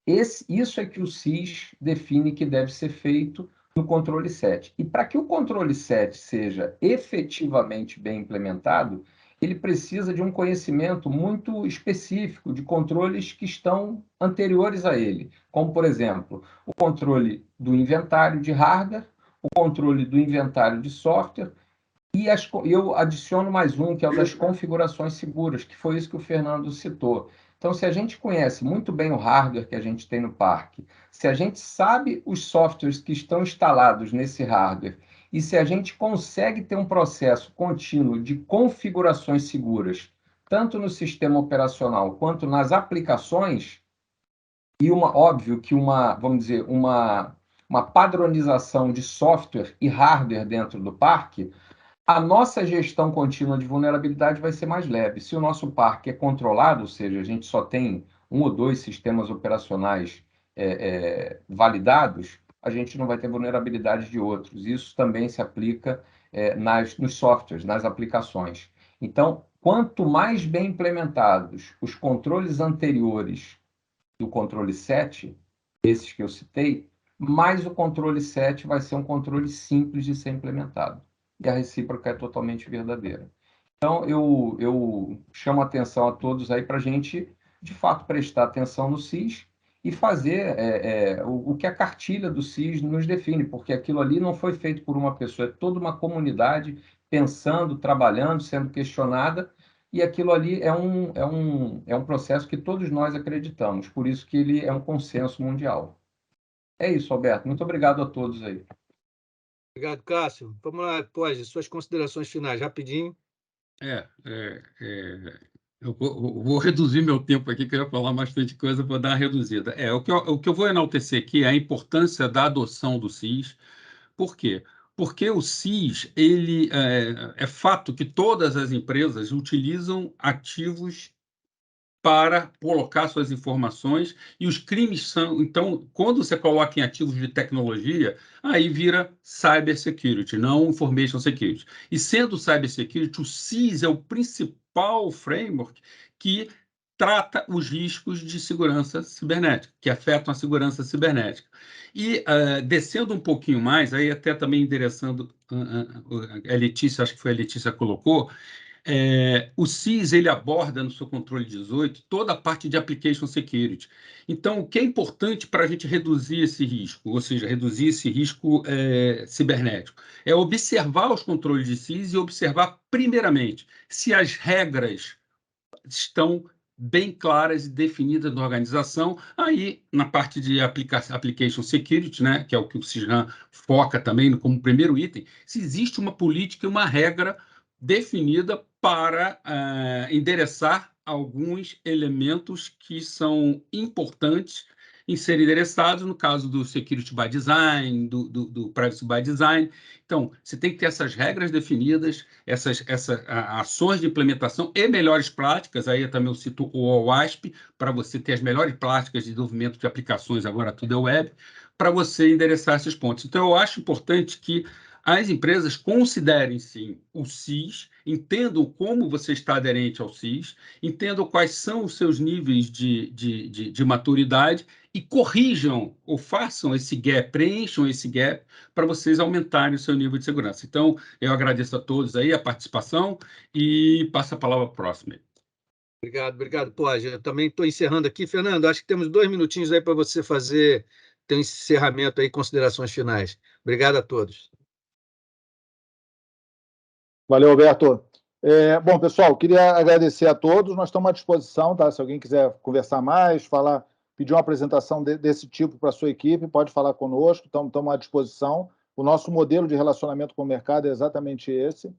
Isso é que o CIS define que deve ser feito no controle 7. E para que o controle 7 seja efetivamente bem implementado, ele precisa de um conhecimento muito específico de controles que estão anteriores a ele, como, por exemplo, o controle do inventário de hardware, o controle do inventário de software, e eu adiciono mais um, que é o das configurações seguras, que foi isso que o Fernando citou. Então, se a gente conhece muito bem o hardware que a gente tem no parque, se a gente sabe os softwares que estão instalados nesse hardware, e se a gente consegue ter um processo contínuo de configurações seguras, tanto no sistema operacional quanto nas aplicações, e óbvio que vamos dizer, uma padronização de software e hardware dentro do parque, a nossa gestão contínua de vulnerabilidade vai ser mais leve. Se o nosso parque é controlado, ou seja, a gente só tem 1 ou 2 sistemas operacionais validados, a gente não vai ter vulnerabilidade de outros. Isso também se aplica nos softwares, nas aplicações. Então, quanto mais bem implementados os controles anteriores do controle 7, esses que eu citei, mais o controle 7 vai ser um controle simples de ser implementado. E a recíproca é totalmente verdadeira. Então, eu chamo a atenção a todos aí para a gente, de fato, prestar atenção no CIS e fazer o que a cartilha do CIS nos define, porque aquilo ali não foi feito por uma pessoa, é toda uma comunidade pensando, trabalhando, sendo questionada, e aquilo ali é um processo que todos nós acreditamos, por isso que ele é um consenso mundial. É isso, Alberto. Muito obrigado a todos aí. Obrigado, Cássio. Vamos lá, Pós, suas considerações finais, rapidinho. Eu vou reduzir meu tempo aqui, que eu ia falar bastante coisa, vou dar uma reduzida. O que eu vou enaltecer aqui é a importância da adoção do SIS. Por quê? Porque o SIS, é fato que todas as empresas utilizam ativos para colocar suas informações, e os crimes são... Então, quando você coloca em ativos de tecnologia, aí vira cybersecurity, não information security. E sendo cybersecurity, o SIS é o principal framework que trata os riscos de segurança cibernética, que afetam a segurança cibernética. E, descendo um pouquinho mais, aí até também endereçando a Letícia, acho que foi a Letícia que colocou, o SIS ele aborda no seu controle 18 toda a parte de application security. Então, o que é importante para a gente reduzir esse risco, ou seja, reduzir esse risco cibernético, é observar os controles de SIS e observar, primeiramente, se as regras estão bem claras e definidas na organização. Aí, na parte de application security, né, que é o que o CISRAM foca também como primeiro item, se existe uma política e uma regra definida para endereçar alguns elementos que são importantes em serem endereçados, no caso do security by design, do privacy by design. Então, você tem que ter essas regras definidas, essas ações de implementação e melhores práticas. Aí eu também cito o OWASP, para você ter as melhores práticas de desenvolvimento de aplicações, agora tudo é web, para você endereçar esses pontos. Então, eu acho importante que as empresas considerem, sim, o SIS, entendam como você está aderente ao SIS, entendam quais são os seus níveis de maturidade e corrijam ou façam esse gap, preencham esse gap para vocês aumentarem o seu nível de segurança. Então, eu agradeço a todos aí a participação e passo a palavra para o próximo. Obrigado, Pós. Eu também estou encerrando aqui. Fernando, acho que temos 2 minutinhos aí para você fazer teu encerramento aí, considerações finais. Obrigado a todos. Valeu, Alberto. Bom, pessoal, queria agradecer a todos. Nós estamos à disposição, tá? Se alguém quiser conversar mais, pedir uma apresentação desse tipo para a sua equipe, pode falar conosco, estamos à disposição. O nosso modelo de relacionamento com o mercado é exatamente esse.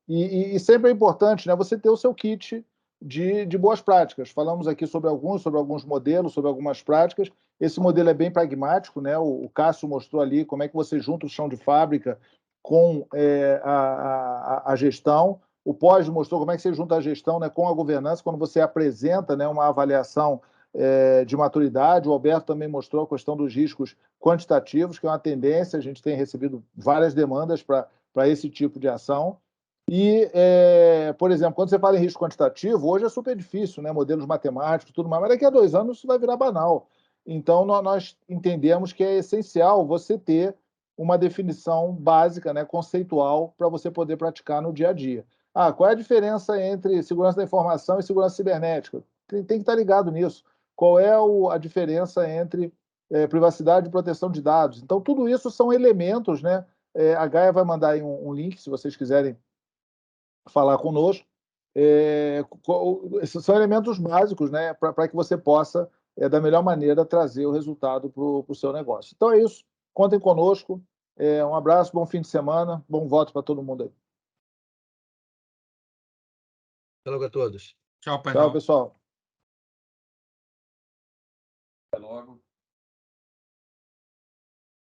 E sempre é importante, né, você ter o seu kit de boas práticas. Falamos aqui sobre alguns modelos, sobre algumas práticas. Esse modelo é bem pragmático, né? O Cássio mostrou ali como é que você junta o chão de fábrica com a gestão. O Pós mostrou como é que você junta a gestão, né, com a governança, quando você apresenta, né, uma avaliação de maturidade. O Alberto também mostrou a questão dos riscos quantitativos, que é uma tendência, a gente tem recebido várias demandas para esse tipo de ação. E, por exemplo, quando você fala em risco quantitativo, hoje é super difícil, né, modelos matemáticos e tudo mais, mas daqui a 2 anos isso vai virar banal. Então, nós entendemos que é essencial você ter uma definição básica, né, conceitual, para você poder praticar no dia a dia. Qual é a diferença entre segurança da informação e segurança cibernética? Tem que estar ligado nisso. Qual é a diferença entre privacidade e proteção de dados? Então, tudo isso são elementos, né? A Gaia vai mandar aí um link, se vocês quiserem falar conosco. Esses são elementos básicos, né, para que você possa, da melhor maneira, trazer o resultado para o seu negócio. Então é isso. Contem conosco. Um abraço, bom fim de semana, bom voto para todo mundo aí. Até logo a todos. Tchau, pessoal. Até logo.